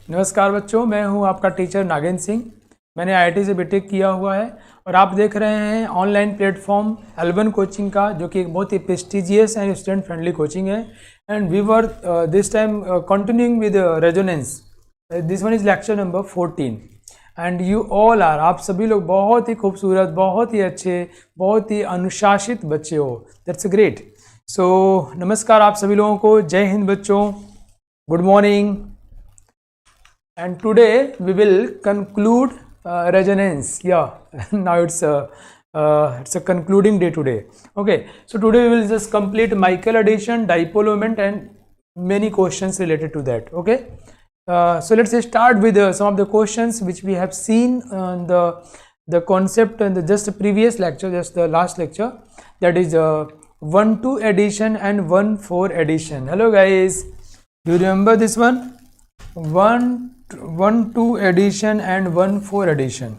नमस्कार बच्चों, मैं हूं आपका टीचर नागेंद्र सिंह। मैंने आईआईटी से बीटेक किया हुआ है और आप देख रहे हैं ऑनलाइन प्लेटफॉर्म L1 कोचिंग का, जो कि एक बहुत ही prestigious and student friendly coaching है। And we were this time continuing with Resonance. This one is lecture number 14 and you all are, आप सभी लोग बहुत ही खूबसूरत, बहुत ही अच्छे, बहुत ही अनुशासित बच्चे हो। That's great. सो नमस्कार आप सभी लोगों को, जय हिंद बच्चों, good morning. And today we will conclude resonance. Now it's a concluding day today. Okay, so today we will just complete Michael addition, dipole moment, and many questions related to that. Okay, so let's start with some of the questions which we have seen the concept in the just previous lecture, just the last lecture. That is 1-2 addition and 1-4 addition. Hello guys, do you remember this one? 1-2 addition and 1-4 addition.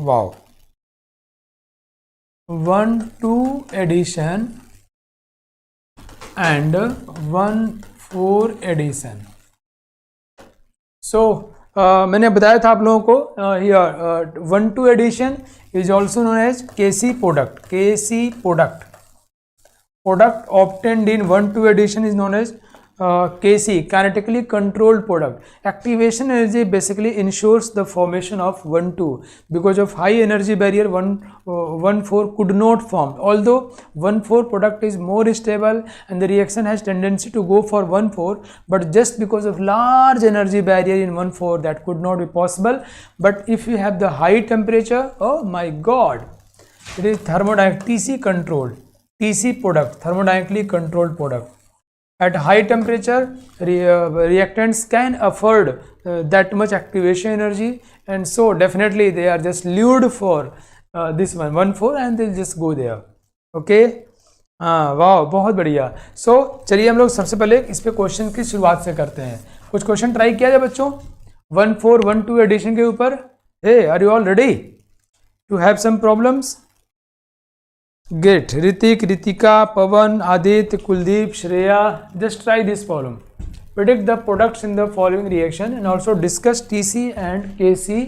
Wow. 1-2 addition and 1-4 addition. So मैंने बताया था आप लोगों को here 1-2 addition is also known as Kc product. Kc product obtained in 1-2 addition is known as Kc, kinetically controlled product. Activation energy basically ensures the formation of 1-2 because of high energy barrier. 1-4 could not form, although 1-4 product is more stable and the reaction has tendency to go for 1-4, but just because of large energy barrier in 1-4 that could not be possible. But if you have the high temperature, oh my god, it is TC controlled, TC product, thermodynamically controlled product. At high temperature, reactants can afford that much activation energy, and so definitely they are just lured for this one 1-4 and they'll just go there. Okay, वाह, बहुत बढ़िया। So चलिए हम लोग सबसे पहले इस पे क्वेश्चन की शुरुआत से करते हैं। कुछ क्वेश्चन ट्राई किया जाए बच्चों 1-4 1-2 एडिशन के ऊपर। Hey, are you all ready to have some problems? Great. Ritik, Ritika, Pavan, Adit, Kuldeep, Shreya, just try this problem. Predict the products in the following reaction and also discuss TC and KC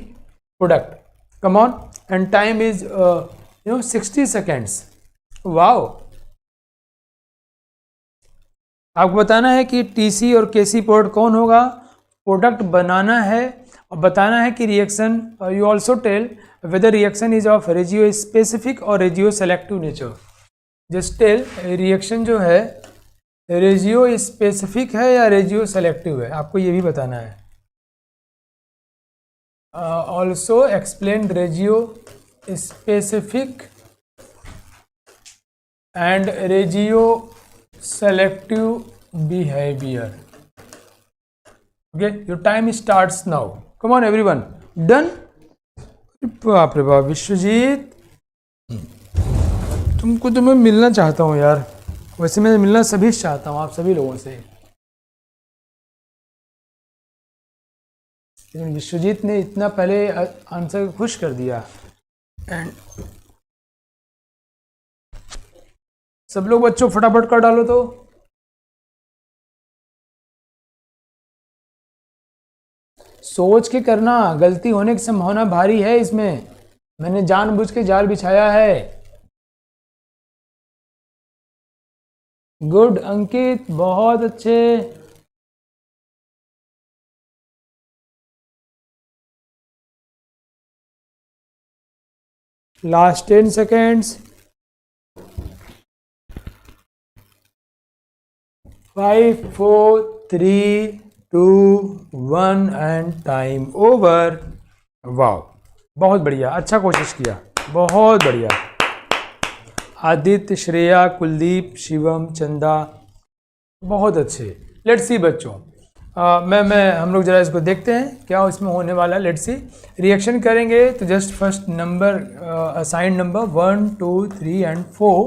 product. Come on. And time is 60 seconds. Wow. आपको बताना है कि TC और KC product कौन होगा, product बनाना है और बताना है कि reaction, you also tell whether reaction is of regio specific or regio selective nature. just tell reaction जो है regio specific है या regio selective है, आपको ये भी बताना है। also explain regio specific and regio selective behavior. okay, your time starts now. come on everyone, done? बाप रे बाप, विश्वजीत तुमको तो मैं मिलना चाहता हूँ यार, वैसे मैं मिलना सभी से चाहता हूँ, आप सभी लोगों से, लेकिन विश्वजीत ने इतना पहले आंसर खुश कर दिया। एंड सब लोग बच्चों फटाफट कर डालो तो। सोच के करना, गलती होने की संभावना भारी है इसमें, मैंने जानबूझ के जाल बिछाया है। गुड अंकित, बहुत अच्छे। Last 10 seconds. 5 4 3 2 1 and time over. वाह, बहुत बढ़िया, अच्छा कोशिश किया, बहुत बढ़िया। आदित्य, श्रेया, कुलदीप, शिवम, चंदा, बहुत अच्छे। लेट्स सी बच्चों, हम लोग जरा इसको देखते हैं क्या इसमें होने वाला है। लेट्स सी, रिएक्शन करेंगे तो just first number assign number 1 2 3 and 4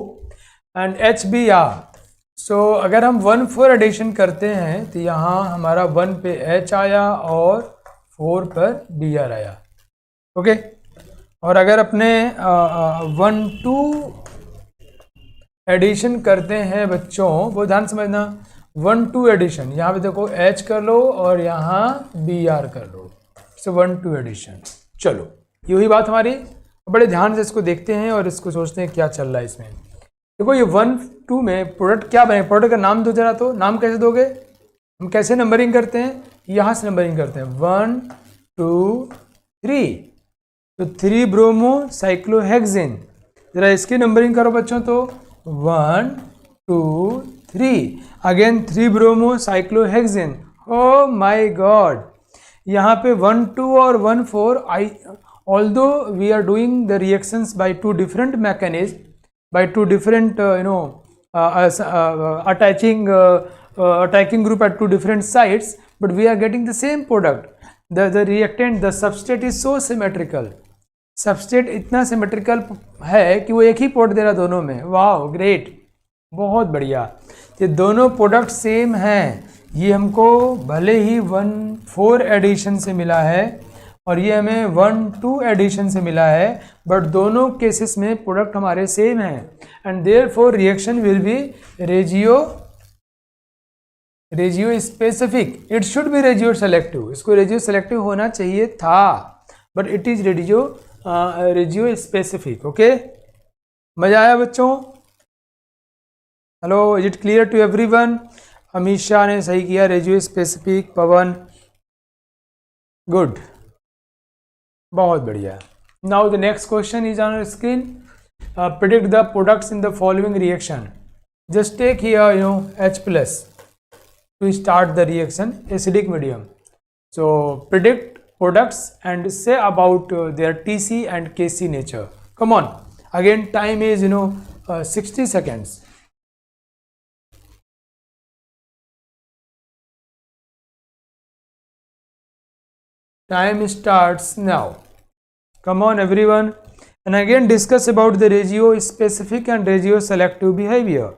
and HBr। सो अगर हम 1-4 एडिशन करते हैं तो यहाँ हमारा 1 पे H आया और 4 पर Br आया। ओके, और अगर अपने 1-2 एडिशन करते हैं बच्चों, वो ध्यान समझना, 1-2 एडिशन, यहाँ पे देखो H कर लो और यहाँ Br कर लो, सो 1-2 एडिशन। चलो यही बात हमारी, बड़े ध्यान से इसको देखते हैं और इसको सोचते हैं क्या चल रहा है इसमें। देखो ये 1-2 में प्रोडक्ट क्या बने, प्रोडक्ट का नाम दो जरा, तो नाम कैसे दोगे, हम कैसे नंबरिंग करते हैं, यहाँ से नंबरिंग करते हैं 1 2 3, तो 3 ब्रोमो साइक्लोहेक्सेन, जरा इसकी नंबरिंग करो बच्चों, तो 1 2 3, again 3 bromo cyclohexane, O my God, यहाँ पे 1 2 और 1 4, although we are doing the reactions by 2 different mechanisms, by 2 different attacking group at 2 different sites, but we are getting the same product. The reactant, the substrate is so symmetrical, substrate इतना symmetrical है कि वो एक ही port दे रहा दोनों में। वाह great, बहुत बढ़िया, ये दोनों प्रोडक्ट सेम हैं। ये हमको भले ही 1-4 एडिशन से मिला है और ये हमें 1-2 एडिशन से मिला है, बट दोनों केसेस में प्रोडक्ट हमारे सेम हैं, and therefore reaction will be regiospecific, it should be regioselective, इसको रेजियो सेलेक्टिव होना चाहिए था, but it is regiospecific. Okay, मजा आया बच्चों? Hello, is it clear to everyone? Amisha ने सही किया, रेजियो स्पेसिफिक। पवन, गुड, बहुत बढ़िया। Now the next question is on screen, predict the products in the following reaction. Just take here H+ to start the reaction, acidic medium. So predict products and say about their TC and KC nature. Come on, again time is 60 seconds. Time starts now. Come on everyone, and again discuss about the regio specific and regio selective behavior.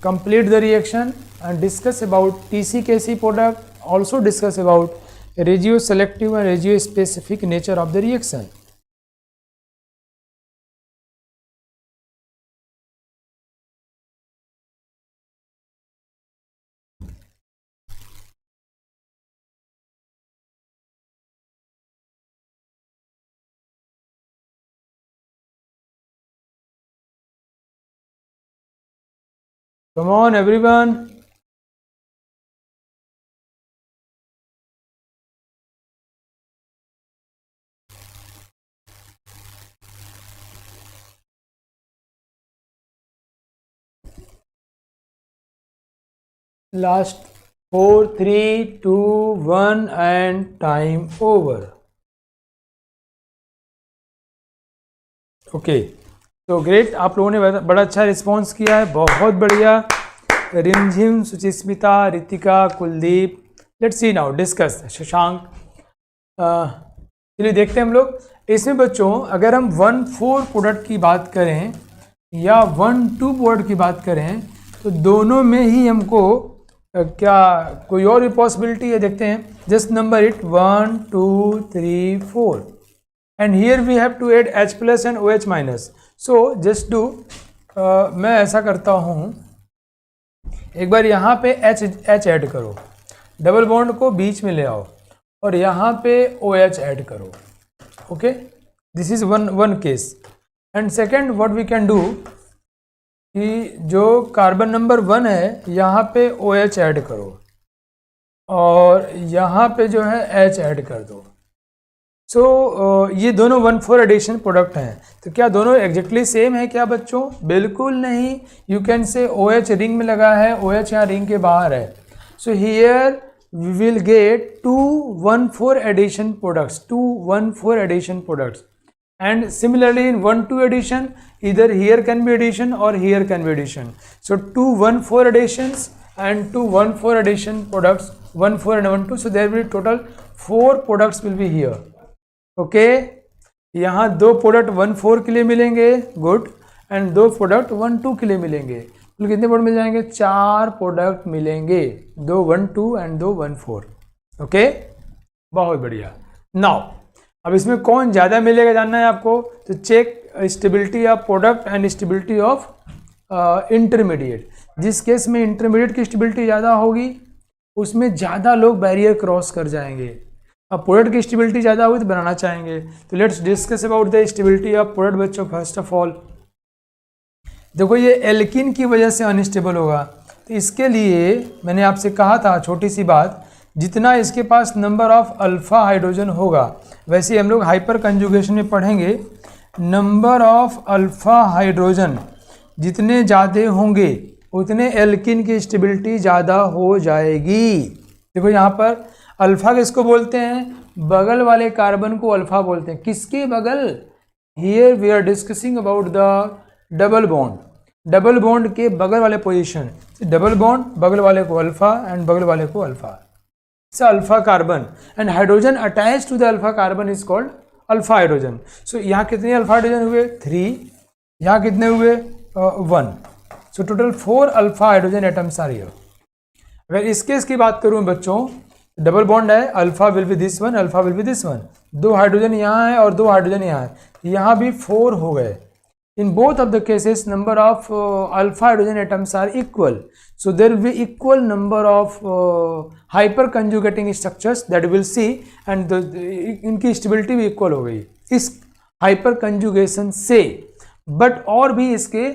Complete the reaction and discuss about TC-KC product. Also discuss about regio-selective and regio-specific nature of the reaction. Come on everyone. Last 4, 3, 2, 1 and time over. Okay. तो great, आप लोगों ने बड़ा अच्छा response किया है, बहुत बढ़िया। रिमझिम, Suchismita, Ritika, Kuldeep. Let's see now discuss. Shashank, चलिए देखते हैं हम लोग इसमें बच्चों। अगर हम 1-4 प्रोडक्ट की बात करें या 1-2 प्रोडक्ट की बात करें, तो दोनों में ही हमको क्या कोई और भी पॉसिबिलिटी है? देखते हैं। Just number it 1 2 3 4 and here we have to add H+ and OH-। so just do मैं ऐसा करता हूँ, एक बार यहाँ पे H ऐड करो, डबल बॉन्ड को बीच में ले आओ और यहाँ पे OH ऐड करो। Okay, this is one case. And second what we can do कि जो कार्बन नंबर 1 है यहाँ पे OH ऐड करो और यहाँ पे जो है H ऐड कर दो। सो ये दोनों 1-4 एडिशन प्रोडक्ट हैं। तो क्या दोनों एग्जैक्टली सेम है क्या बच्चों? बिल्कुल नहीं। You can say OH ring में लगा है, OH यहाँ रिंग के बाहर है। So here we will get 2 1-4 addition products, 2 1-4 addition products. And similarly in 1-2 addition, either here can be addition or here can be addition. So 2 1-4 additions and 2 1-4 addition products, 1-4 and 1-2. So there will be total 4 products will be here. Okay, यहाँ 2 product 1-4 के लिए मिलेंगे, good, and 2 product 1-2 के लिए मिलेंगे। तो कितने product मिल जाएंगे? 4 प्रोडक्ट मिलेंगे, 2 1-2 एंड 2 1-4। ओके, बहुत बढ़िया। नाउ अब इसमें कौन ज़्यादा मिलेगा जानना है आपको, तो check stability of product and stability of intermediate. जिस केस में इंटरमीडिएट की स्टेबिलिटी ज़्यादा होगी उसमें ज़्यादा लोग बैरियर क्रॉस कर जाएंगे। अब प्रोडक्ट की स्टेबिलिटी ज़्यादा होगी तो बनाना चाहेंगे। तो let's discuss about the stability of product बच्चों। फर्स्ट ऑफ ऑल देखो ये एल्किन की वजह से अनस्टेबल होगा, तो इसके लिए मैंने आपसे कहा था छोटी सी बात, जितना इसके पास नंबर ऑफ अल्फा हाइड्रोजन होगा, वैसे हम लोग हाइपर कंजुगेशन में पढ़ेंगे, नंबर ऑफ अल्फा हाइड्रोजन जितने ज़्यादा होंगे उतने एल्किन की स्टेबिलिटी ज़्यादा हो जाएगी। देखो यहाँ पर अल्फा किसको बोलते हैं, बगल वाले कार्बन को अल्फा बोलते हैं। किसके बगल, here we are discussing about the double bond, double bond के बगल वाले पोजीशन, डबल बॉन्ड बगल वाले को अल्फा एंड बगल वाले को alpha, so alpha carbon and hydrogen attached to the alpha carbon is called alpha hydrogen. So यहाँ कितने अल्फा हाइड्रोजन हुए 3, यहाँ कितने हुए 1, so total 4 alpha hydrogen atoms are here. अगर इस केस की बात करूँ बच्चों, डबल बॉन्ड है, alpha will be this one, alpha will be this one, 2 hydrogen यहाँ है और 2 हाइड्रोजन यहाँ है, यहाँ भी 4 हो गए। In both of the cases, number of alpha hydrogen atoms are equal. So there will be equal number of hyperconjugating structures that we will see, and इनकी stability भी equal हो गई इस hyperconjugation से। But और भी इसके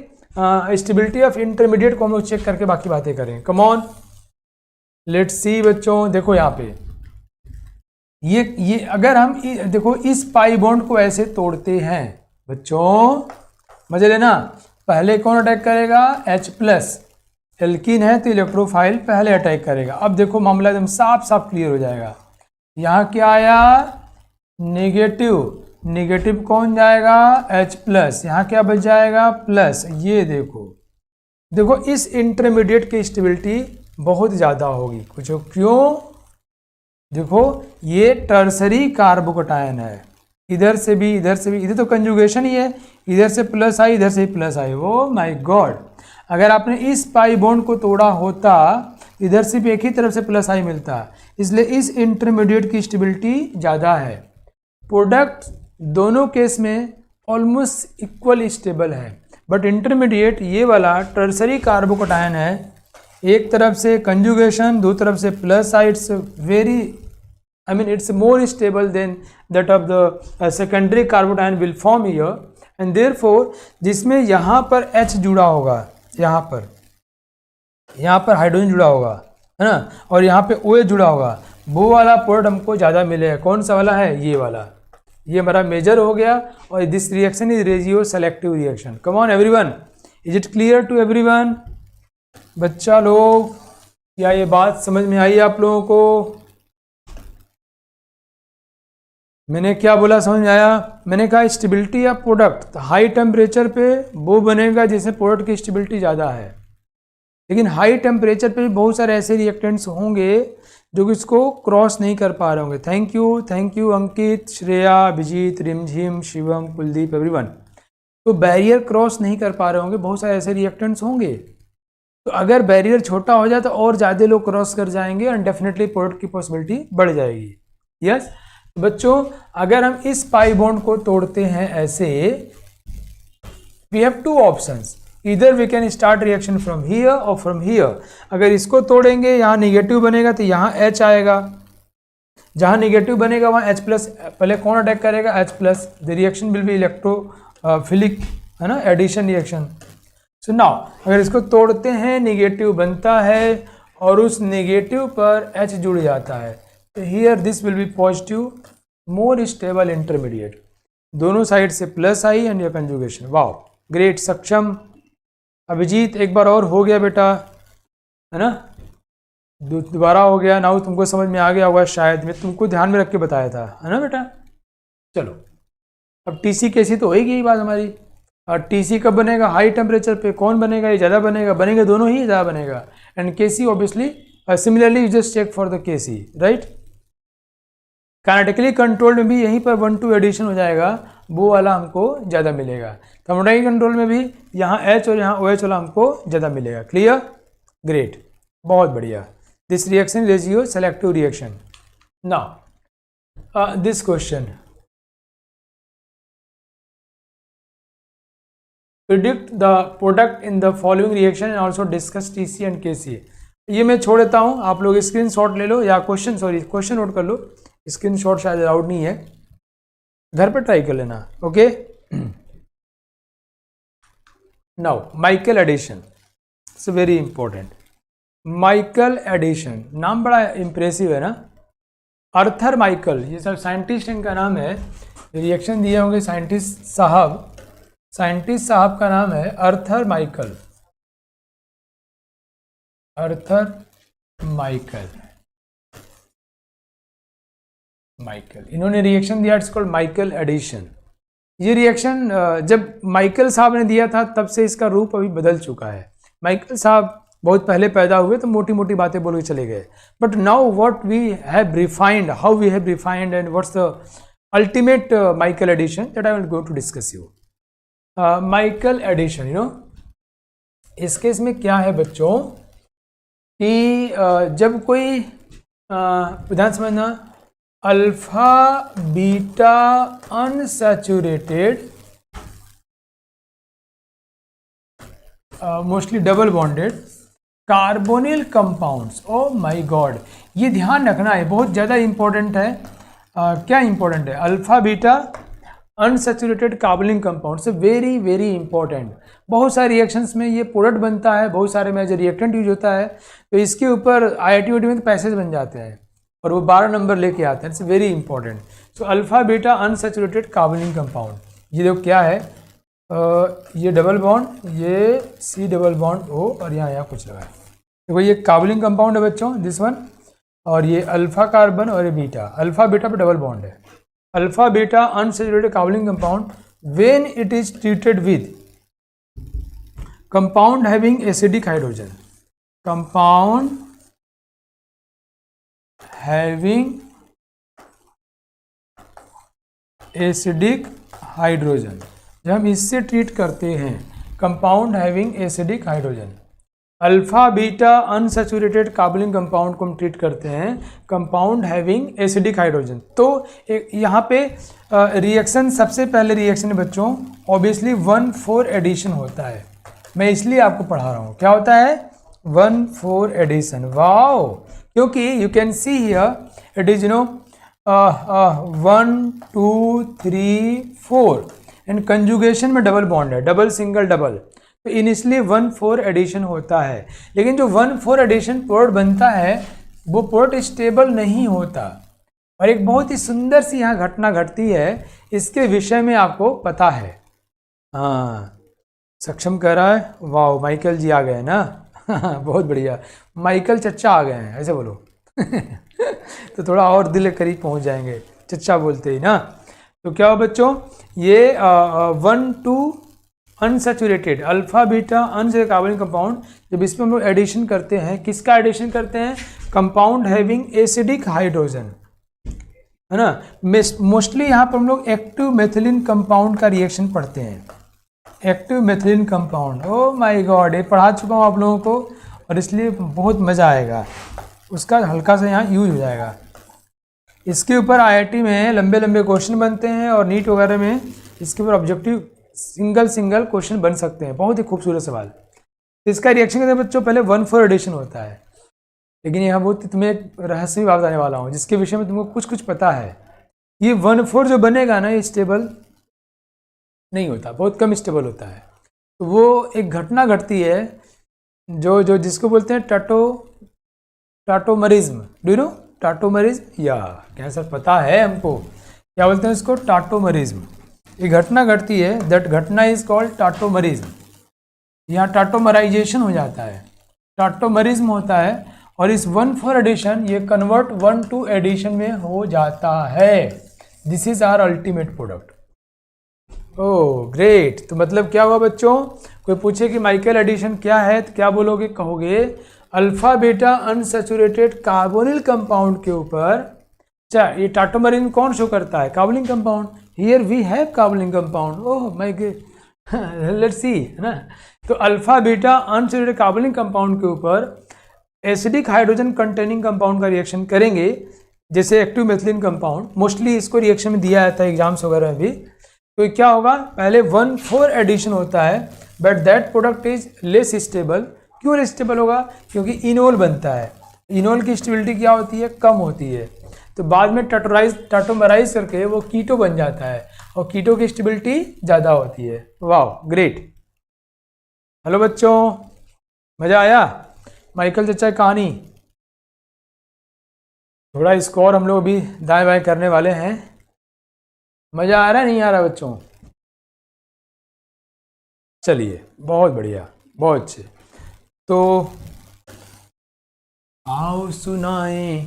stability of intermediate को हम लोग चेक करके बाकी बातें करें। Come on, let's see बच्चों। देखो यहाँ पे ये अगर हम देखो इस पाई बॉन्ड को ऐसे तोड़ते हैं बच्चों, मजे लेना, पहले कौन अटैक करेगा, H+, एल्कीन है तो इलेक्ट्रोफाइल पहले अटैक करेगा। अब देखो मामला एकदम साफ साफ क्लियर हो जाएगा। यहाँ क्या आया, नेगेटिव, नेगेटिव कौन जाएगा, H+, यहाँ क्या बच जाएगा, प्लस। ये देखो देखो इस इंटरमीडिएट की स्टेबिलिटी बहुत ज़्यादा होगी। कुछ क्यों, देखो ये टर्सरी कार्बोकटायन है, इधर से भी इधर से भी, इधर तो कंजुगेशन ही है, इधर से प्लस आई इधर से plus I. O my God, अगर आपने इस पाई बॉन्ड को तोड़ा होता इधर से भी एक ही तरफ से प्लस आई मिलता, इसलिए इस इंटरमीडिएट की स्टेबिलिटी ज़्यादा है। प्रोडक्ट दोनों केस में ऑलमोस्ट इक्वल स्टेबल है, बट इंटरमीडिएट ये वाला टर्सरी कार्बोकटायन है, एक तरफ से कंजुगेशन दो तरफ से plus I, it's very it's more stable than that of the secondary carbon will form here, and therefore जिसमें यहाँ पर H जुड़ा होगा, यहाँ पर हाइड्रोजन जुड़ा होगा है ना, और यहाँ पे OH जुड़ा होगा, वो वाला प्रोडक्ट हमको ज़्यादा मिलेगा। कौन सा वाला है, ये वाला, ये हमारा मेजर हो गया। और this reaction is regioselective reaction. Come on everyone, is it clear to everyone? बच्चा लोग, क्या ये बात समझ में आई आप लोगों को? मैंने क्या बोला, समझ में आया? मैंने कहा stability of product high temperature पे वो बनेगा जिसमें प्रोडक्ट की स्टेबिलिटी ज़्यादा है, लेकिन हाई टेम्परेचर पे भी बहुत सारे ऐसे रिएक्टेंट्स होंगे जो कि इसको क्रॉस नहीं कर पा रहे होंगे। थैंक यू अंकित, श्रेया, अभिजीत, रिमझिम, शिवम, कुलदीप, एवरीवन। तो बैरियर क्रॉस नहीं कर पा रहे होंगे, बहुत सारे ऐसे रिएक्टेंट्स होंगे। तो अगर बैरियर छोटा हो जाए तो और ज़्यादा लोग क्रॉस कर जाएंगे एंड डेफिनेटली प्रोडक्ट की पॉसिबिलिटी बढ़ जाएगी। यस बच्चों, अगर हम इस पाई बॉन्ड को तोड़ते हैं ऐसे, वी हैव टू ऑप्शंस, इधर we can start reaction from here और फ्रॉम हियर। अगर इसको तोड़ेंगे, यहाँ निगेटिव बनेगा तो यहाँ H आएगा, जहाँ निगेटिव बनेगा वहाँ H+, पहले कौन अटैक करेगा, H+, the reaction will B electrophilic, है ना, एडिशन रिएक्शन। सो नाउ अगर इसको तोड़ते हैं, निगेटिव बनता है और उस निगेटिव पर H जुड़ जाता है, तो here this will be positive, more stable intermediate, दोनों साइड से plus I and your conjugation. Wow great, सक्षम, अभिजीत एक बार और हो गया बेटा, है ना, दोबारा हो गया। नाउ तुमको समझ में आ गया होगा शायद, मैं तुमको ध्यान में रख के बताया था, है ना बेटा। चलो अब TC कैसी तो होगी यही बात हमारी। और TC कब बनेगा, हाई टेम्परेचर पे। कौन बनेगा, ये ज़्यादा बनेगा दोनों ही ज़्यादा बनेगा। And KC obviously similarly you just check for the KC, right. Kinetically control में भी यहीं पर 1-2 एडिशन हो जाएगा, वो वाला हमको ज़्यादा मिलेगा। थर्मोडाइनमिक कंट्रोल में भी यहाँ H और यहाँ OH वाला हमको ज़्यादा मिलेगा। क्लियर, ग्रेट, बहुत बढ़िया। This reaction regioselective reaction. Now this question, predict the product in the following reaction and also discuss TC and KC। ये मैं छोड़ देता हूँ, आप लोग स्क्रीनशॉट ले लो या क्वेश्चन नोट कर लो। स्क्रीनशॉट शायद अलाउड नहीं है, घर पर ट्राई कर लेना। Okay, now Michael addition, it's very important. Michael addition नाम बड़ा इंप्रेसिव है ना, आर्थर माइकल, ये सब साइंटिस्ट इनका नाम है। रिएक्शन दिए होंगे साइंटिस्ट साहब का नाम है आर्थर माइकल। इन्होंने रिएक्शन दिया, इट्स कॉल्ड माइकल एडिशन। ये रिएक्शन जब माइकल साहब ने दिया था तब से इसका रूप अभी बदल चुका है। माइकल साहब बहुत पहले पैदा हुए तो मोटी मोटी बातें बोल के चले गए, but now what we have refined, how we have refined and what's the ultimate Michael addition, that I will go to discuss you. Michael addition, you know, इस केस में क्या है बच्चों कि जब कोई ध्यान समझना, alpha beta unsaturated mostly double bonded carbonyl compounds, oh my God, ये ध्यान रखना है, बहुत ज़्यादा इंपॉर्टेंट है। क्या इंपॉर्टेंट है? Alpha beta unsaturated carbonyl compounds, very very important. बहुत सारे रिएक्शंस में ये प्रोडक्ट बनता है, बहुत सारे में एज रिएक्टेंट यूज होता है, तो इसके ऊपर IIT में तो पैसेज बन जाते हैं और वो 12 नंबर लेके आते हैं। It's very important. So alpha beta unsaturated carbonyl compound, ये देखो क्या है, ये डबल बॉन्ड, ये C डबल बॉन्ड O और यहाँ कुछ लगा है। देखो ये कार्बोनिल कंपाउंड है बच्चों, दिस वन, और ये अल्फा कार्बन और ये बीटा, अल्फा बीटा पे डबल बॉन्ड है। Alpha beta unsaturated carbonyl compound when it is treated with compound having acidic hydrogen, compound having acidic hydrogen, जब हम इससे ट्रीट करते हैं compound having acidic hydrogen, alpha beta unsaturated carbonyl compound को हम treat करते हैं कंपाउंड हैविंग एसिडिक हाइड्रोजन। तो यहाँ पे रिएक्शन, सबसे पहले रिएक्शन बच्चों ऑब्वियसली 1,4 एडिशन होता है। मैं इसलिए आपको पढ़ा रहा हूँ, क्या होता है? 1,4 एडिशन। वाओ, क्योंकि you can see here it is 1 2 3 4 and conjugation में डबल बॉन्ड है, डबल सिंगल डबल, तो इनिशियली 1,4 एडिशन होता है। लेकिन जो 1,4 एडिशन प्रोडक्ट बनता है वो प्रोडक्ट स्टेबल नहीं होता। और एक बहुत ही सुंदर सी यहाँ घटना घटती है, इसके विषय में आपको पता है। हाँ, सक्षम कह रहा है, वाह माइकल जी आ गए ना। बहुत बढ़िया, माइकल चच्चा आ गए हैं, ऐसे बोलो। तो थोड़ा और दिल के करीब पहुँच जाएंगे चच्चा बोलते ही ना। तो क्या हो बच्चों, ये 1 2 unsaturated alpha beta unsaturated carbonyl compound, जब इसमें हम लोग एडिशन करते हैं, किसका एडिशन करते हैं? कंपाउंड हैविंग एसिडिक हाइड्रोजन, है ना। मोस्टली यहाँ पर हम लोग एक्टिव मेथिलीन कंपाउंड का रिएक्शन पढ़ते हैं, active methylene compound. O my God, ये पढ़ा चुका हूँ आप लोगों को और इसलिए बहुत मज़ा आएगा, उसका हल्का सा यहाँ यूज हो जाएगा। इसके ऊपर IIT में लंबे लंबे क्वेश्चन बनते हैं और नीट वगैरह में इसके ऊपर ऑब्जेक्टिव सिंगल क्वेश्चन बन सकते हैं। बहुत ही खूबसूरत सवाल। इसका रिएक्शन करते बच्चों पहले 1,4 एडिशन होता है, लेकिन यहाँ बहुत तुम्हें एक रहस्यमय बात बताने वाला हूँ जिसके विषय में तुमको कुछ कुछ पता है। ये 1,4 जो बनेगा ना, ये स्टेबल नहीं होता, बहुत कम स्टेबल होता है। तो वो एक घटना घटती है जो जिसको बोलते हैं tautomerism. Do you know tautomerism? या क्या सर पता है हमको, क्या बोलते हैं इसको? टाटोमरिज्म। ये घटना घटती है, दैट घटना इज कॉल्ड टाटोमरिज्म। यहाँ टाटोमराइजेशन हो जाता है, टाटोमरिज्म होता है, और इस 1,4 एडिशन ये कन्वर्ट 1,2 एडिशन में हो जाता है। This is our ultimate product. Oh great. तो मतलब क्या हुआ बच्चों, कोई पूछे कि माइकल एडिशन क्या है तो क्या बोलोगे? कहोगे alpha beta unsaturated carbonyl compound के ऊपर, अच्छा ये टाटोमरिज्म कौन शो करता है? Carbonyl compound. Here we have carbonyl compound. Oh my God, let's see, है ना। तो alpha beta unsaturated carbonyl compound के ऊपर एसिडिक हाइड्रोजन कंटेनिंग कंपाउंड का रिएक्शन करेंगे, जैसे एक्टिव मेथिलीन कंपाउंड। मोस्टली इसको रिएक्शन में दिया जाता है एग्जाम्स वगैरह में भी। तो क्या होगा, पहले 1,4 एडिशन होता है, but that product is less stable. क्यों लेस स्टेबल होगा? क्योंकि इनोल बनता है, इनोल की स्टेबिलिटी क्या होती है, कम होती है। तो बाद में टाटोमराइज करके वो कीटो बन जाता है, और कीटो की स्टेबिलिटी ज़्यादा होती है। वाह ग्रेट। हेलो बच्चों, मज़ा आया? माइकल चचा की कहानी। थोड़ा स्कोर हम लोग अभी दाएं बाएं करने वाले हैं। मज़ा आ रहा है नहीं आ रहा बच्चों? चलिए बहुत बढ़िया, बहुत अच्छे। तो आओ सुनाएं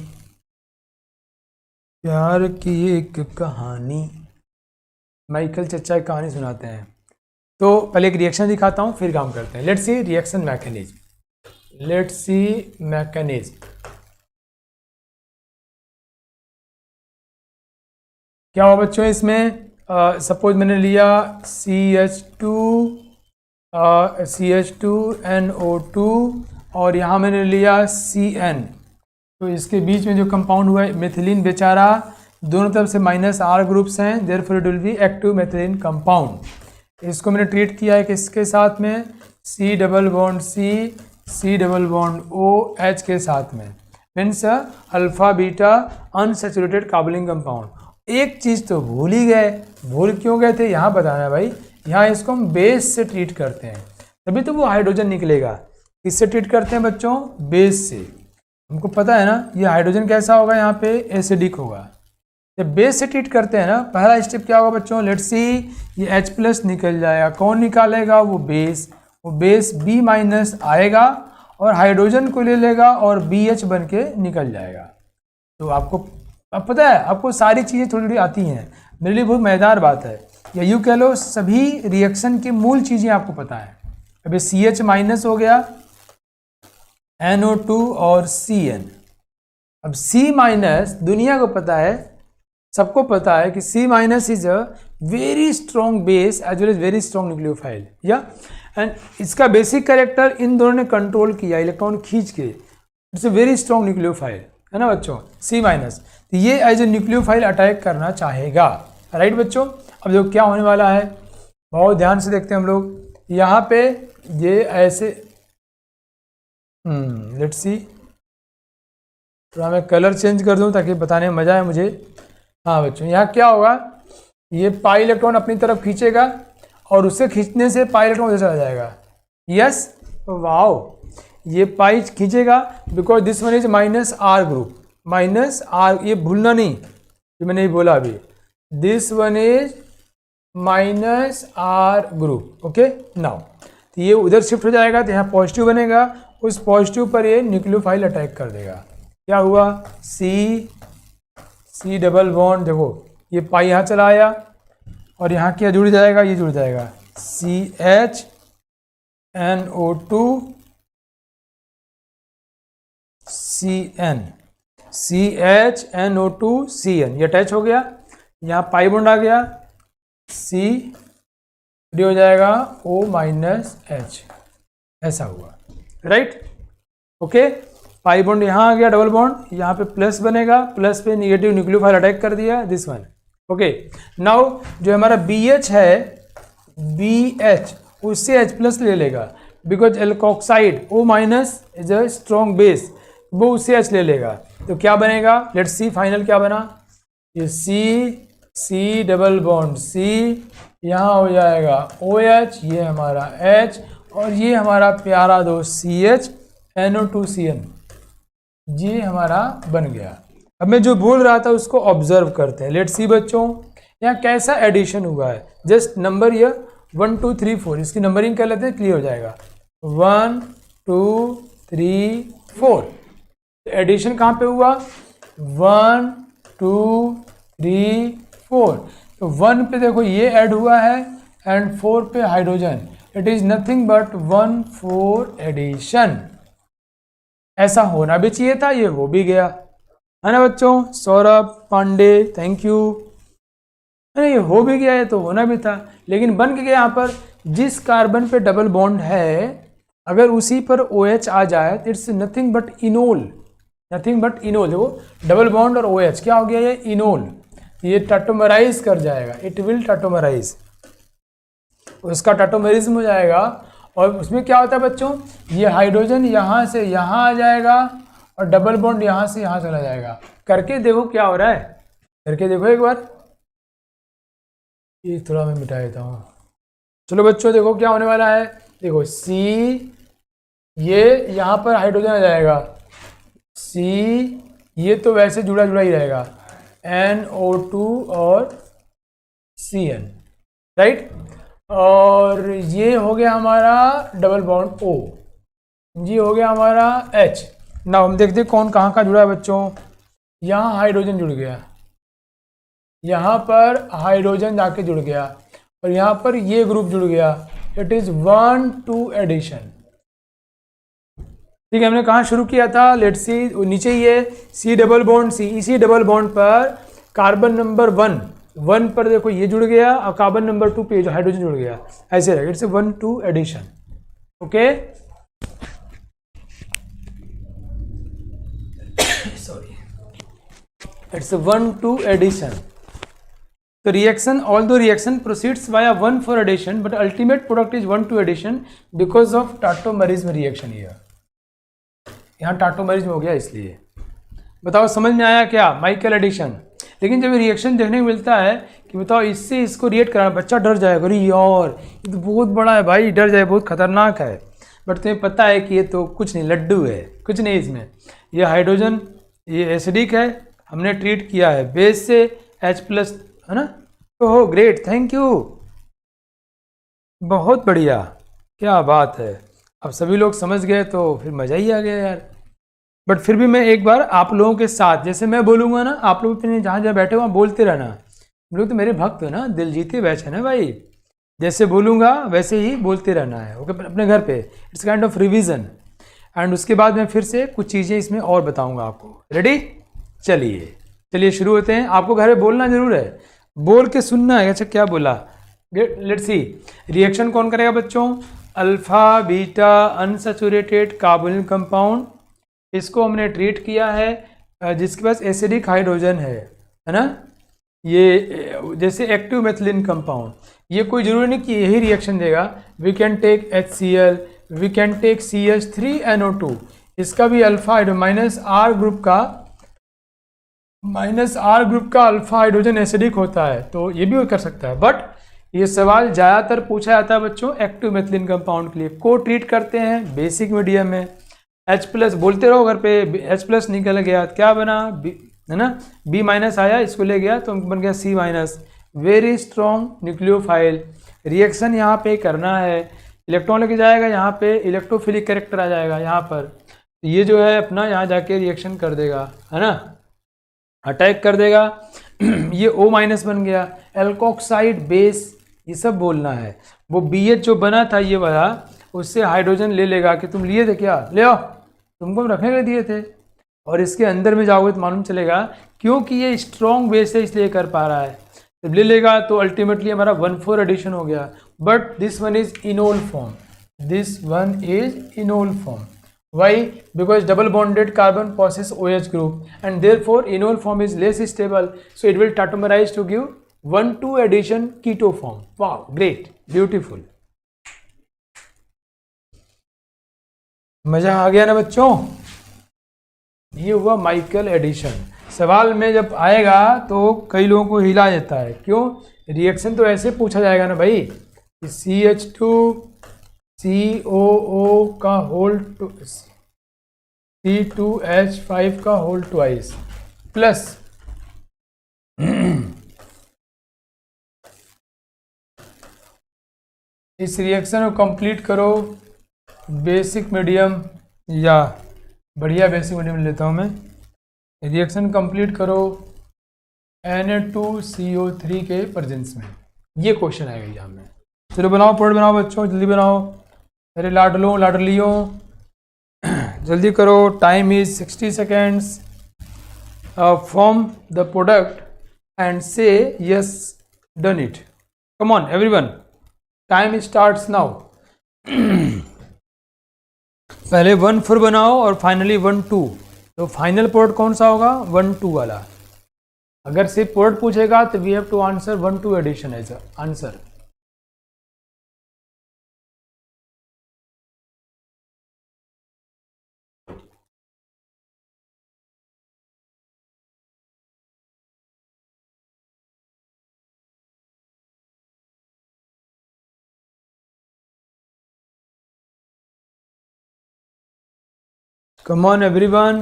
प्यार की एक कहानी। माइकल चचा की कहानी सुनाते हैं। तो पहले एक रिएक्शन दिखाता हूँ, फिर काम करते हैं। Let's see reaction mechanism. Let's see mechanism. क्या हुआ बच्चों इसमें? सपोज मैंने लिया CH2NO2 और यहाँ मैंने लिया CN। तो इसके बीच में जो कंपाउंड हुआ है मेथिलीन बेचारा, दोनों तरफ से -R ग्रुप्स हैं, therefore it will be active methylene compound. इसको मैंने ट्रीट किया है किसके साथ में? C double bond C, C double bond O, H के साथ में, means alpha beta unsaturated carbonyl compound. एक चीज़ तो भूल ही गए। भूल क्यों गए थे यहाँ बताना भाई। यहाँ इसको हम बेस से ट्रीट करते हैं, तभी तो वो हाइड्रोजन निकलेगा। किससे ट्रीट करते हैं बच्चों? बेस से। हमको पता है ना ये हाइड्रोजन कैसा होगा, यहाँ पे एसिडिक होगा। जब बेस से ट्रीट करते हैं ना, पहला स्टेप क्या होगा बच्चों? लेट्स सी, ये H+ निकल जाएगा। कौन निकालेगा? वो बेस। वो बेस B- आएगा और हाइड्रोजन को ले लेगा और BH बन के निकल जाएगा। तो आपको अब पता है, आपको सारी चीज़ें थोड़ी थोड़ी आती हैं। मेरे लिए बहुत मज़ेदार बात है, या यूँ कह लो सभी रिएक्शन की मूल चीज़ें आपको पता है। अभी CH- हो गया, NO2 और CN। अब C- दुनिया को पता है, सबको पता है कि C- is a very strong base as well as very strong nucleophile, या एंड इसका बेसिक कैरेक्टर इन दोनों ने कंट्रोल किया, इलेक्ट्रॉन खींच के। It's a very strong nucleophile, है ना बच्चों? C-। तो ये एज ए न्यूक्लियोफाइल अटैक करना चाहेगा, राइट बच्चों? अब देखो क्या होने वाला है, बहुत ध्यान से देखते हैं हम लोग। यहाँ पे ये ऐसे लेट्स सी, थोड़ा मैं कलर चेंज कर दूँ ताकि बताने में मज़ा आए मुझे। हाँ बच्चों, यहाँ क्या होगा, ये पाई इलेक्ट्रॉन अपनी तरफ खींचेगा और उसे खींचने से पाई इलेक्ट्रॉन उधर चला जाएगा। यस, वाओ, ये पाई खींचेगा because this one is -R group. -R, ये भूलना नहीं, ये मैंने नहीं बोला अभी। This one is -R group, okay now. तो ये उधर शिफ्ट हो जाएगा, तो यहाँ पॉजिटिव बनेगा, उस पॉजिटिव पर ये न्यूक्लियोफाइल अटैक कर देगा। क्या हुआ? C डबल बॉन्ड, देखो ये पाई यहाँ चला आया और यहाँ क्या जुड़ जाएगा? ये जुड़ जाएगा CH-NO2 CN, CH-NO2 CN, ये अटैच हो गया। यहाँ पाई बॉन्ड आ गया, C फ्री हो जाएगा O-H, ऐसा हुआ, राइट? ओके, पाई बॉन्ड यहाँ आ गया, डबल बॉन्ड, यहाँ पे प्लस बनेगा, प्लस पे निगेटिव न्यूक्लियोफाइल अटैक कर दिया, दिस वन। ओके, नाउ जो हमारा BH है, BH उससे H+ ले लेगा, because alkoxide O- is a strong base, वो उससे H ले लेगा। तो क्या बनेगा? लेट्स सी फाइनल क्या बना। ये C डबल बॉन्ड C, यहाँ हो जाएगा OH, ये हमारा H, और ये हमारा प्यारा दोस्त CH-NO2CN, ये हमारा बन गया। अब मैं जो बोल रहा था उसको ऑब्जर्व करते हैं। लेट्स सी बच्चों, यहाँ कैसा एडिशन हुआ है। जस्ट नंबर ये 1 2 3 4, इसकी नंबरिंग कर लेते हैं, क्लियर हो जाएगा। 1 2 3 4। एडिशन कहाँ पे हुआ? 1 2 3 4। तो 1 पे देखो ये ऐड हुआ है एंड 4 पे hydrogen. It is nothing but 1,4 addition. ऐसा होना भी चाहिए था, ये हो भी गया, है ना बच्चों? Saurabh Pandey, thank you. ये हो भी गया, ये तो होना भी था, लेकिन बन के गया। यहाँ पर जिस कार्बन पे डबल बॉन्ड है, अगर उसी पर OH आ जाए तो it's nothing but enol, nothing but enol. देखो डबल बॉन्ड और OH क्या हो गया? ये इनोल। ये टाटोमराइज कर जाएगा, इट विल टाटोमराइज, उसका टाटोमेरिज्म हो जाएगा। और उसमें क्या होता है बच्चों, ये हाइड्रोजन यहाँ से यहाँ आ जाएगा और डबल बॉन्ड यहाँ से यहाँ चला जाएगा। करके देखो क्या हो रहा है, करके देखो एक बार, ये थोड़ा मैं मिटा देता हूँ। चलो बच्चों देखो क्या होने वाला है, देखो सी, ये यहाँ पर हाइड्रोजन आ जाएगा, सी, ये तो वैसे जुड़ा जुड़ा ही रहेगा, NO2 और Cn, राइट। और ये हो गया हमारा डबल बॉन्ड O, ये हो गया हमारा H। ना हम देखते कौन कहाँ का जुड़ा है बच्चों, यहाँ हाइड्रोजन जुड़ गया, यहाँ पर हाइड्रोजन जाके जुड़ गया और यहाँ पर ये ग्रुप जुड़ गया, इट इज 1,2 एडिशन। ठीक है, हमने कहाँ शुरू किया था, लेट्स सी, नीचे ये C डबल बॉन्ड C, इसी डबल बॉन्ड पर कार्बन नंबर 1 पर देखो ये जुड़ गया और कार्बन नंबर 2 पे जो हाइड्रोजन जुड़ गया, ऐसे रहेगा, it's 1,2 addition. Okay, sorry, it's 1,2 addition. The reaction, although reaction proceeds via 1,4 addition, but ultimate product is 1,2 addition because of tautomerism reaction here. यहाँ टाटोमेरिज्म हो गया इसलिए। बताओ समझ में आया क्या, माइकल एडिशन। लेकिन जब रिएक्शन देखने को मिलता है कि बताओ इससे इसको रिएक्ट कराना, बच्चा डर जाएगा, अरे यार ये तो बहुत बड़ा है भाई, डर जाए, बहुत खतरनाक है। बट तुम्हें पता है कि ये तो कुछ नहीं, लड्डू है, कुछ नहीं इसमें। ये हाइड्रोजन, ये एसिडिक है, हमने ट्रीट किया है बेस से H+, है ना। ओहो ग्रेट, थैंक यू, बहुत बढ़िया, क्या बात है। अब सभी लोग समझ गए तो फिर मज़ा ही आ गया यार। बट फिर भी मैं एक बार आप लोगों के साथ, जैसे मैं बोलूँगा ना, आप लोग अपने जहाँ जहाँ बैठे हो वहाँ बोलते रहना। हम लोग तो मेरे भक्त हो ना, दिल जीते बैच है ना भाई, जैसे बोलूँगा वैसे ही बोलते रहना है। ओके, अपने घर पे it's kind of revision. And उसके बाद मैं फिर से कुछ चीज़ें इसमें और बताऊँगा आपको। रेडी, चलिए शुरू होते हैं। आपको घर में बोलना जरूर है, बोल के सुनना है। अच्छा क्या बोला, लेट्स सी। रिएक्शन कौन करेगा बच्चों, alpha beta unsaturated carbonyl compound, इसको हमने ट्रीट किया है जिसके पास एसिडिक हाइड्रोजन है ना। ये जैसे एक्टिव मेथिलीन कंपाउंड, ये कोई जरूरी नहीं कि यही रिएक्शन देगा। We can take HCl, we can take CH3NO2, इसका भी अल्फा माइनस आर ग्रुप का अल्फा हाइड्रोजन एसिडिक होता है, तो ये भी कर सकता है। बट ये सवाल ज़्यादातर पूछा जाता है बच्चों एक्टिव मेथिलीन कंपाउंड के लिए। को ट्रीट करते हैं बेसिक मीडियम में, H+ बोलते रहो घर पे, H+ निकल गया, क्या बना, है ना, B- आया, इसको ले गया तो बन गया C-। Very strong nucleophile, reaction यहाँ पे करना है, इलेक्ट्रॉन लेके जाएगा, यहाँ पे इलेक्ट्रोफिलिक कैरेक्टर आ जाएगा यहाँ पर, ये जो है अपना यहाँ जाके रिएक्शन कर देगा, है ना, अटैक कर देगा। ये O- बन गया, एल्कोक्साइड बेस, ये सब बोलना है। वो BH जो बना था ये वाला, उससे हाइड्रोजन ले लेगा कि तुम लिए थे क्या, ले आओ, तुमको रखने के दिए थे। और इसके अंदर में जाओगे तो मालूम चलेगा क्योंकि ये स्ट्रॉन्ग बेस है इसलिए कर पा रहा है, जब ले लेगा तो अल्टीमेटली हमारा 1,4 एडिशन हो गया। But this one is enol form, this one is enol form. Why? Because double bonded carbon possess OH group and therefore enol form is less stable, so it will tautomerize to give 1,2 addition keto form. Wow, great, beautiful. मजा आ गया ना बच्चों, ये हुआ Michael addition. सवाल में जब आएगा तो कई लोगों को हिला देता है, क्यों, रिएक्शन तो ऐसे पूछा जाएगा ना भाई, CH2 COO का होल C2H5 का होल ट्वाइस प्लस इस रिएक्शन को कंप्लीट करो बेसिक मीडियम, या बढ़िया बेसिक मीडियम लेता हूँ मैं, रिएक्शन कंप्लीट करो Na2CO3 के प्रेजेंस में। ये क्वेश्चन आएगा एग्जाम में। चलो बनाओ, प्रोडक्ट बनाओ बच्चों, जल्दी बनाओ, मेरे लाडलों लाडलियों, जल्दी करो, time is 60 seconds. Form the product and say yes done it, come on everyone, time starts now. पहले 1,4 बनाओ और फाइनली 1,2, तो फाइनल प्रोडक्ट कौन सा होगा, 1,2 वाला। अगर सिर्फ प्रोडक्ट पूछेगा तो we have to answer 1 2 addition as answer. Come on everyone.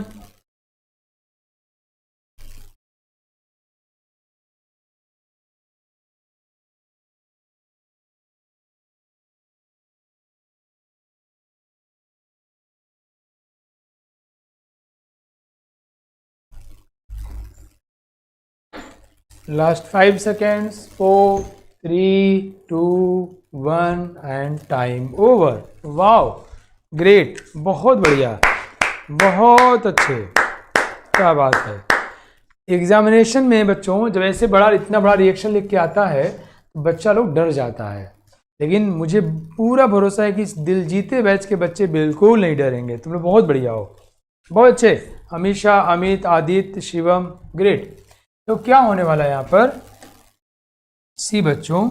Last 5 seconds. 4 3 2 1 and time over. Wow, great, बहुत बढ़िया, बहुत अच्छे, क्या बात है। एग्जामिनेशन में बच्चों जब ऐसे बड़ा इतना बड़ा रिएक्शन लिख के आता है तो बच्चा लोग डर जाता है, लेकिन मुझे पूरा भरोसा है कि इस दिल जीते बैच के बच्चे बिल्कुल नहीं डरेंगे। तुम लोग बहुत बढ़िया हो, बहुत अच्छे। अमीशा, अमित, आदित्य, शिवम, ग्रेट। तो क्या होने वाला है यहाँ पर, सी बच्चों,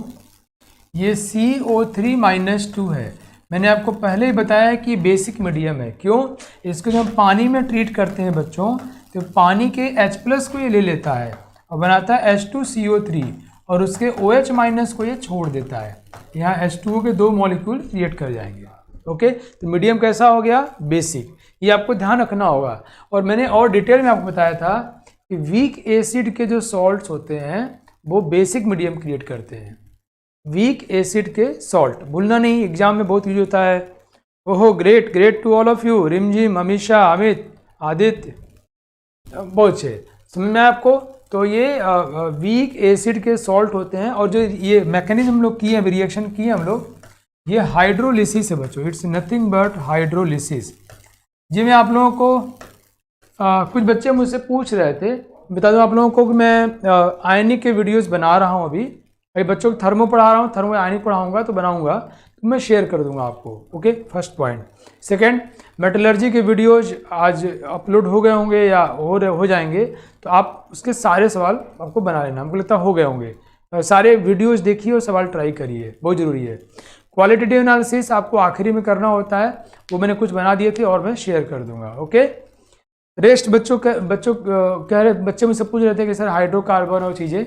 ये CO3-2 है। मैंने आपको पहले ही बताया है कि बेसिक मीडियम है। क्यों? इसको जब हम पानी में ट्रीट करते हैं बच्चों, तो पानी के H+ को ये ले लेता है और बनाता है H2CO3 और उसके OH- को ये छोड़ देता है। यहाँ H2O के 2 मॉलिक्यूल क्रिएट कर जाएंगे। ओके, तो मीडियम कैसा हो गया? बेसिक। ये आपको ध्यान रखना होगा। और मैंने और डिटेल में आपको बताया था कि वीक एसिड के जो सॉल्ट्स होते हैं वो बेसिक मीडियम क्रिएट करते हैं। वीक एसिड के सॉल्ट, भूलना नहीं, एग्जाम में बहुत यूज होता है। ओहो, great great to all of you. Rimjhim, Amisha, Amit, Aditya, बहुत अच्छे। समझ में आपको? तो ये वीक एसिड के सॉल्ट होते हैं और जो ये मैकेनिज्म हम लोग किए हैं, रिएक्शन किए हम लोग, ये हाइड्रोलिसिस है बच्चों। It's nothing but hydrolysis. जी मैं आप लोगों को कुछ बच्चे मुझसे पूछ रहे थे, बता दूं आप लोगों को कि मैं आयनिक के वीडियोस बना रहा हूं। अभी बच्चों को थर्मो पढ़ा रहा हूं, थर्मो आयनिक पढ़ाऊंगा तो बनाऊंगा, तो मैं शेयर कर दूंगा आपको। Okay, first point. Second, metallurgy के वीडियोज आज अपलोड हो गए होंगे या हो जाएंगे, तो आप उसके सारे सवाल आपको बना लेना। हमको लगता है हो गए होंगे। सारे वीडियोज देखिए और सवाल ट्राई करिए, बहुत ज़रूरी है। क्वालिटेटिव एनालिसिस आपको आखिरी में करना होता है, वो मैंने कुछ बना दिए थे और मैं शेयर कर दूंगा। ओके, रेस्ट बच्चों कह रहे, बच्चे मुझसे पूछ रहे थे कि सर हाइड्रोकार्बन और चीज़ें,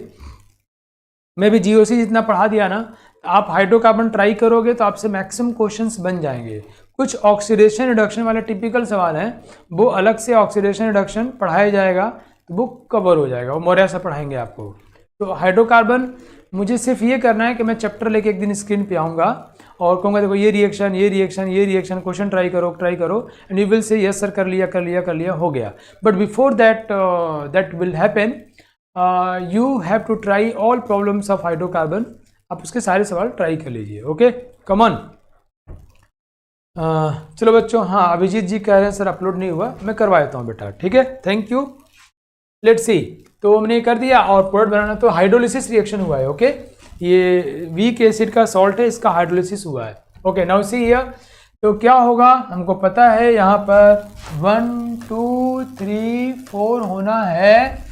मैं भी GOC जितना पढ़ा दिया ना, आप हाइड्रोकार्बन ट्राई करोगे तो आपसे मैक्सिमम क्वेश्चंस बन जाएंगे। कुछ ऑक्सीडेशन रिडक्शन वाले टिपिकल सवाल हैं, वो अलग से ऑक्सीडेशन रिडक्शन पढ़ाया जाएगा तो वो कवर हो जाएगा, वो मौर्या से पढ़ाएंगे आपको। तो हाइड्रोकार्बन मुझे सिर्फ ये करना है कि मैं चैप्टर लेके एक दिन स्क्रीन पे आऊँगा और कहूँगा देखो ये रिएक्शन, ये रिएक्शन, ये रिएक्शन, क्वेश्चन ट्राई करो and you will say yes sir, कर लिया, हो गया। But before that will happen, you have to try all problems of hydrocarbon. आप उसके सारे सवाल ट्राई कर लीजिए। Okay, come on. चलो बच्चों, हाँ अभिजीत जी कह रहे हैं सर अपलोड नहीं हुआ, मैं करवा देता हूँ बेटा, ठीक है, थैंक यू। लेट्स सी, तो हमने कर दिया। और प्रोडक्ट बनाना, तो हाइड्रोलिसिस रिएक्शन हुआ है। ओके, ये वीक एसिड का सॉल्ट है, इसका हाइड्रोलिसिस हुआ है। ओके, नाउ सी हियर, तो क्या होगा हमको पता है, यहाँ पर 1 2 3 4 होना है।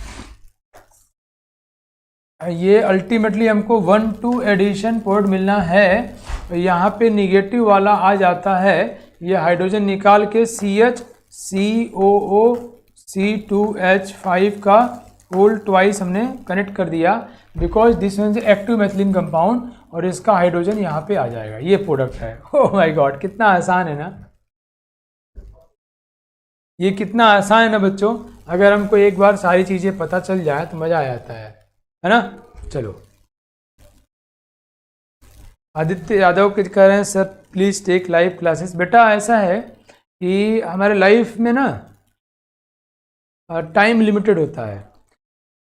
ये अल्टीमेटली हमको 1 2 एडिशन प्रोडक्ट मिलना है। यहाँ पे निगेटिव वाला आ जाता है, ये हाइड्रोजन निकाल के CH2OC2H5 का होल ट्वाइस हमने कनेक्ट कर दिया, because this is active methylene compound, और इसका हाइड्रोजन यहाँ पे आ जाएगा। ये प्रोडक्ट है। ओह माय गॉड, कितना आसान है ना, ये कितना आसान है ना बच्चों। अगर हमको एक बार सारी चीज़ें पता चल जाए तो मज़ा आ जाता है ना। चलो, आदित्य यादव के कह रहे हैं sir please take live classes. बेटा ऐसा है कि हमारे लाइफ में ना टाइम लिमिटेड होता है,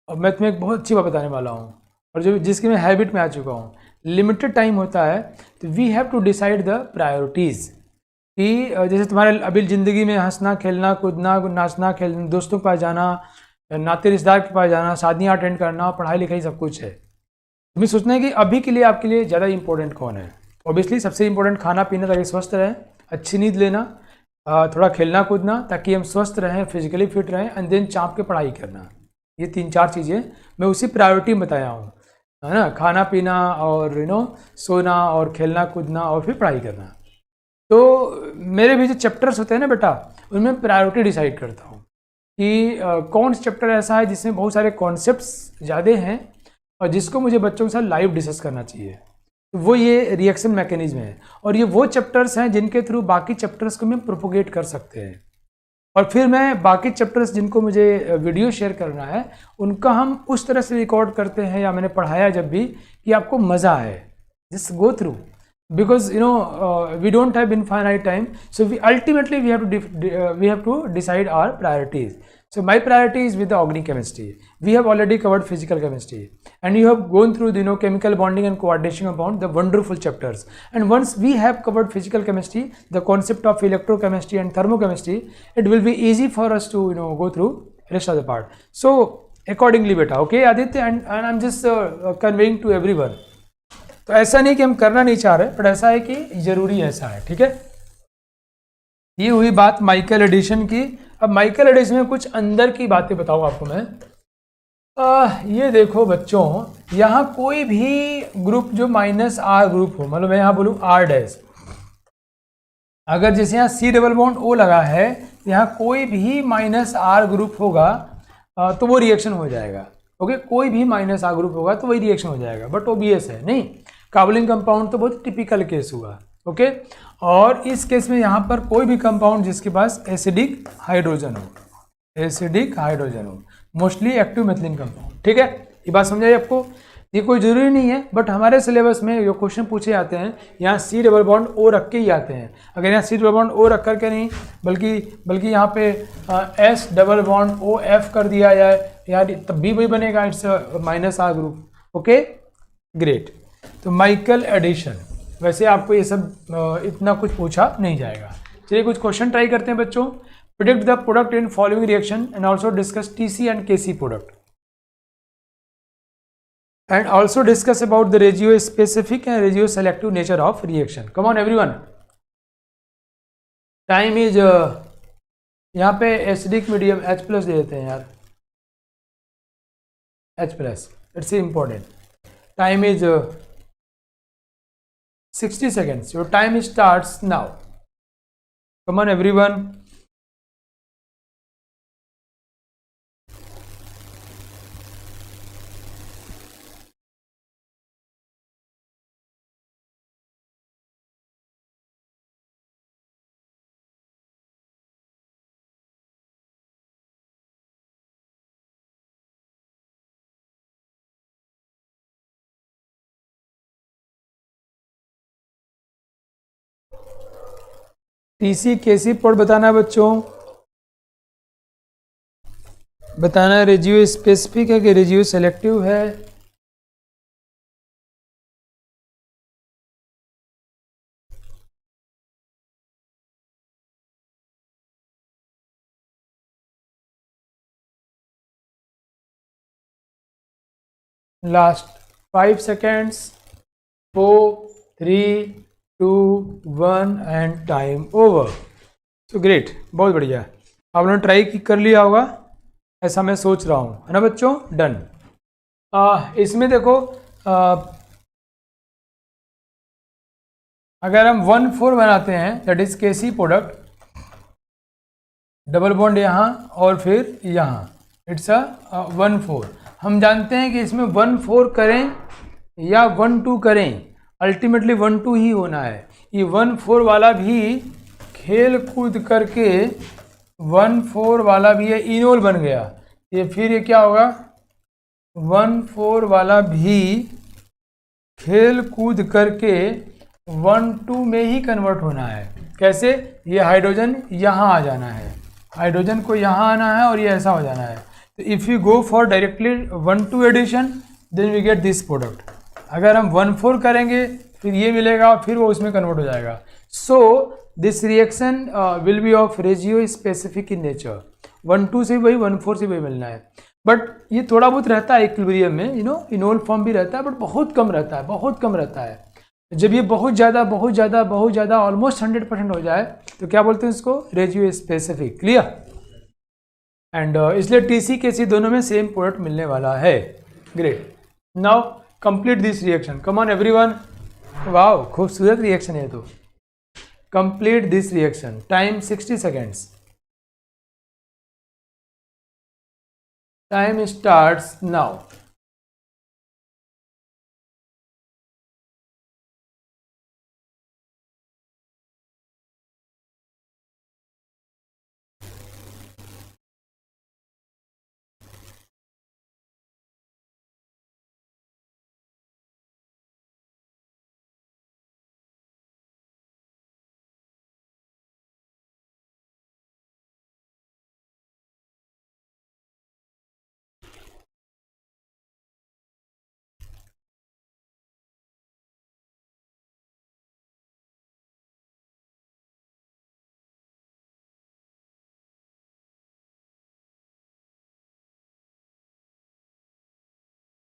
और मैं तुम्हें एक बहुत अच्छी बात बताने वाला हूँ, और जो जिसकी मैं हैबिट में आ चुका हूँ। लिमिटेड टाइम होता है तो we have to decide the priorities, कि जैसे तुम्हारे अभी ज़िंदगी में हंसना, खेलना, कूदना, नाचना, खेलना, दोस्तों के पास जाना, नाते रिश्तेदार के पास जाना, शादियाँ अटेंड करना, पढ़ाई लिखाई, सब कुछ है। तुम्हें सोचना है कि अभी के लिए आपके लिए ज़्यादा इंपॉर्टेंट कौन है। ऑब्वियसली सबसे इंपॉर्टेंट खाना पीना, ताकि स्वस्थ रहें, अच्छी नींद लेना, थोड़ा खेलना कूदना ताकि हम स्वस्थ रहें, फिजिकली फिट रहें, एंड देन चाँप के पढ़ाई करना। ये 3-4 चीज़ें मैं उसी प्रायोरिटी में बताया हूँ, है ना, खाना पीना और सोना और खेलना कूदना और फिर पढ़ाई करना। तो मेरे भी जो चैप्टर्स होते हैं ना बेटा, उनमें प्रायोरिटी डिसाइड करता हूँ कि कौन सा चैप्टर ऐसा है जिसमें बहुत सारे कॉन्सेप्ट्स ज़्यादा हैं और जिसको मुझे बच्चों के साथ लाइव डिस्कस करना चाहिए। तो वो ये रिएक्शन मैकेनिज्म है, और ये वो चैप्टर्स हैं जिनके थ्रू बाकी चैप्टर्स को मैं प्रोपोगेट कर सकते हैं। और फिर मैं बाकी चैप्टर्स जिनको मुझे वीडियो शेयर करना है उनका हम उस तरह से रिकॉर्ड करते हैं, या मैंने पढ़ाया जब भी, कि आपको मज़ा आए, just go through, because we don't have infinite time, so we ultimately we have to decide our priorities. So my priority is with the organic chemistry. We have already covered physical chemistry, and you have gone through the chemical bonding and coordination compound, the wonderful chapters. And once we have covered physical chemistry, the concept of electrochemistry and thermochemistry, it will be easy for us to go through rest of the part. So accordingly beta, okay Aditya, and I'm just conveying to everyone. तो ऐसा नहीं कि हम करना नहीं चाह रहे, पर ऐसा है कि जरूरी ऐसा है, ठीक है। ये हुई बात माइकल एडिशन की। अब माइकल एडिशन में कुछ अंदर की बातें बताऊँ आपको मैं। ये देखो बच्चों, यहाँ कोई भी ग्रुप जो -R ग्रुप हो, मतलब मैं यहाँ बोलूँ R', अगर जैसे यहाँ C डबल बॉन्ड O लगा है, यहाँ कोई भी -R ग्रुप होगा तो वो रिएक्शन हो जाएगा। ओके, कोई भी -R ग्रुप होगा तो वही रिएक्शन हो जाएगा, बट ओबीएस है नहीं। कार्बोनिल कंपाउंड तो बहुत टिपिकल केस हुआ, ओके। और इस केस में यहाँ पर कोई भी कंपाउंड जिसके पास एसिडिक हाइड्रोजन हो, एसिडिक हाइड्रोजन हो, मोस्टली एक्टिव मेथिलीन कंपाउंड, ठीक है। ये बात समझाइए आपको। ये कोई जरूरी नहीं है, बट हमारे सिलेबस में जो क्वेश्चन पूछे जाते हैं यहाँ C डबल बॉन्ड O रख के ही आते हैं। अगर यहाँ C डबल बॉन्ड O रख करके नहीं, बल्कि यहाँ पे S डबल बॉन्ड OF कर दिया जाए यार, तब भी वही बनेगा, it's -R group, okay great. तो माइकल एडिशन, वैसे आपको ये सब इतना कुछ पूछा नहीं जाएगा। चलिए कुछ क्वेश्चन ट्राई करते हैं बच्चों। Predict the product in following reaction and also discuss TC and KC product, and also discuss about the regio specific and regio selective nature of reaction. Come on everyone, time is यहाँ पे acidic medium H+ दे देते हैं यार, H+, it's important. Time is 60 seconds. Your time starts now. Come on everyone. TC KC pod बताना है बच्चों, बताना है रेजियो स्पेसिफिक है कि रेजियो सेलेक्टिव है। Last 5 seconds, 4, 3, 2, 1 and time over. तो ग्रेट, बहुत बढ़िया, आप लोगों ने ट्राई कर लिया होगा, ऐसा मैं सोच रहा हूँ, है ना बच्चों। डन। इसमें देखो अगर हम 1,4 बनाते हैं, that is KC product, double bond यहाँ और फिर यहाँ, इट्स अ 1,4। हम जानते हैं कि इसमें 1,4 करें या 1,2 करें, अल्टीमेटली 1,2 ही होना है। ये 1,4 वाला भी खेल कूद करके 1,4 वाला भी ये इनोल बन गया, ये फिर ये क्या होगा, 1,4 वाला भी खेल कूद करके 1,2 में ही कन्वर्ट होना है। कैसे? ये हाइड्रोजन यहाँ आ जाना है, हाइड्रोजन को यहाँ आना है और ये ऐसा हो जाना है। तो if you go for directly 1,2 addition then we get this product. अगर हम 1,4 करेंगे फिर ये मिलेगा और फिर वो उसमें कन्वर्ट हो जाएगा। So this reaction will be of regiospecific in nature. 1,2 से वही 1,4 से वही मिलना है, बट ये थोड़ा बहुत रहता है इक्विलिब्रियम में, इनोल फॉर्म भी रहता है, बट बहुत कम रहता है, बहुत कम रहता है। जब ये बहुत ज़्यादा ऑलमोस्ट 100% हो जाए तो क्या बोलते हैं इसको, रेजियो स्पेसिफिक। क्लियर? एंड इसलिए TC KC दोनों में सेम प्रोडक्ट मिलने वाला है. Great. Now complete this reaction. Come on everyone. Wow, खूबसूरत रिएक्शन है. तो complete this reaction. Time 60 seconds. Time starts now.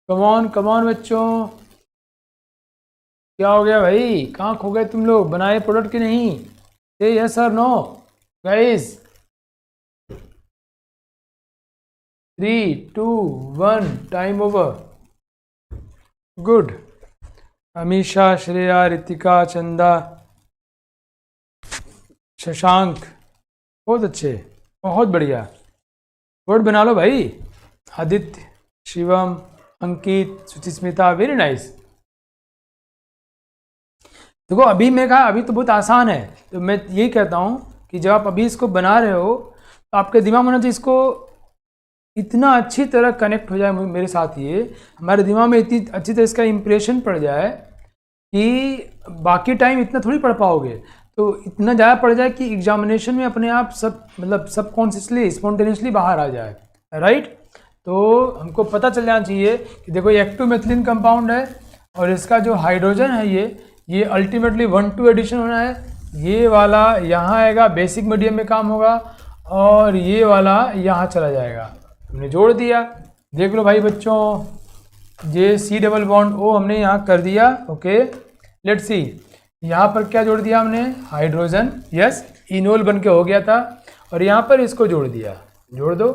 Come on बच्चों. क्या हो गया भाई, कहाँ खो गए तुम लोग? बनाए प्रोडक्ट की नहीं? से यस और no guys. 3 2 1 time over. Good. Amisha, Shreya, Ritika, Chanda, Shashank, बहुत अच्छे, बहुत बढ़िया. वर्ड बना लो भाई. आदित्य, शिवम, अंकित, सुचिस्मिता, वेरी नाइस. देखो अभी मैं कहा अभी तो बहुत आसान है, तो मैं यही कहता हूँ कि जब आप अभी इसको बना रहे हो तो आपके दिमाग में ना, तो इसको इतना अच्छी तरह कनेक्ट हो जाए मेरे साथ, ये हमारे दिमाग में इतनी अच्छी तरह इसका इम्प्रेशन पड़ जाए कि बाकी टाइम इतना थोड़ी पढ़ पाओगे. तो इतना ज़्यादा पड़ जाए कि एग्जामिनेशन में अपने आप सब मतलब सबकॉन्शियसली स्पॉन्टेनियसली बाहर आ जाए. राइट. तो हमको पता चल जाना चाहिए कि देखो ये एक्टोमेथिलीन कंपाउंड है और इसका जो हाइड्रोजन है ये अल्टीमेटली 1,2 एडिशन होना है. ये वाला यहाँ आएगा, बेसिक मीडियम में काम होगा, और ये वाला यहाँ चला जाएगा. हमने जोड़ दिया. देख लो भाई बच्चों, ये C डबल बॉन्ड O हमने यहाँ कर दिया. Okay, let's see. यहाँ पर क्या जोड़ दिया हमने? हाइड्रोजन. यस, इनोल बन के हो गया था, और यहाँ पर इसको जोड़ दिया. जोड़ दो.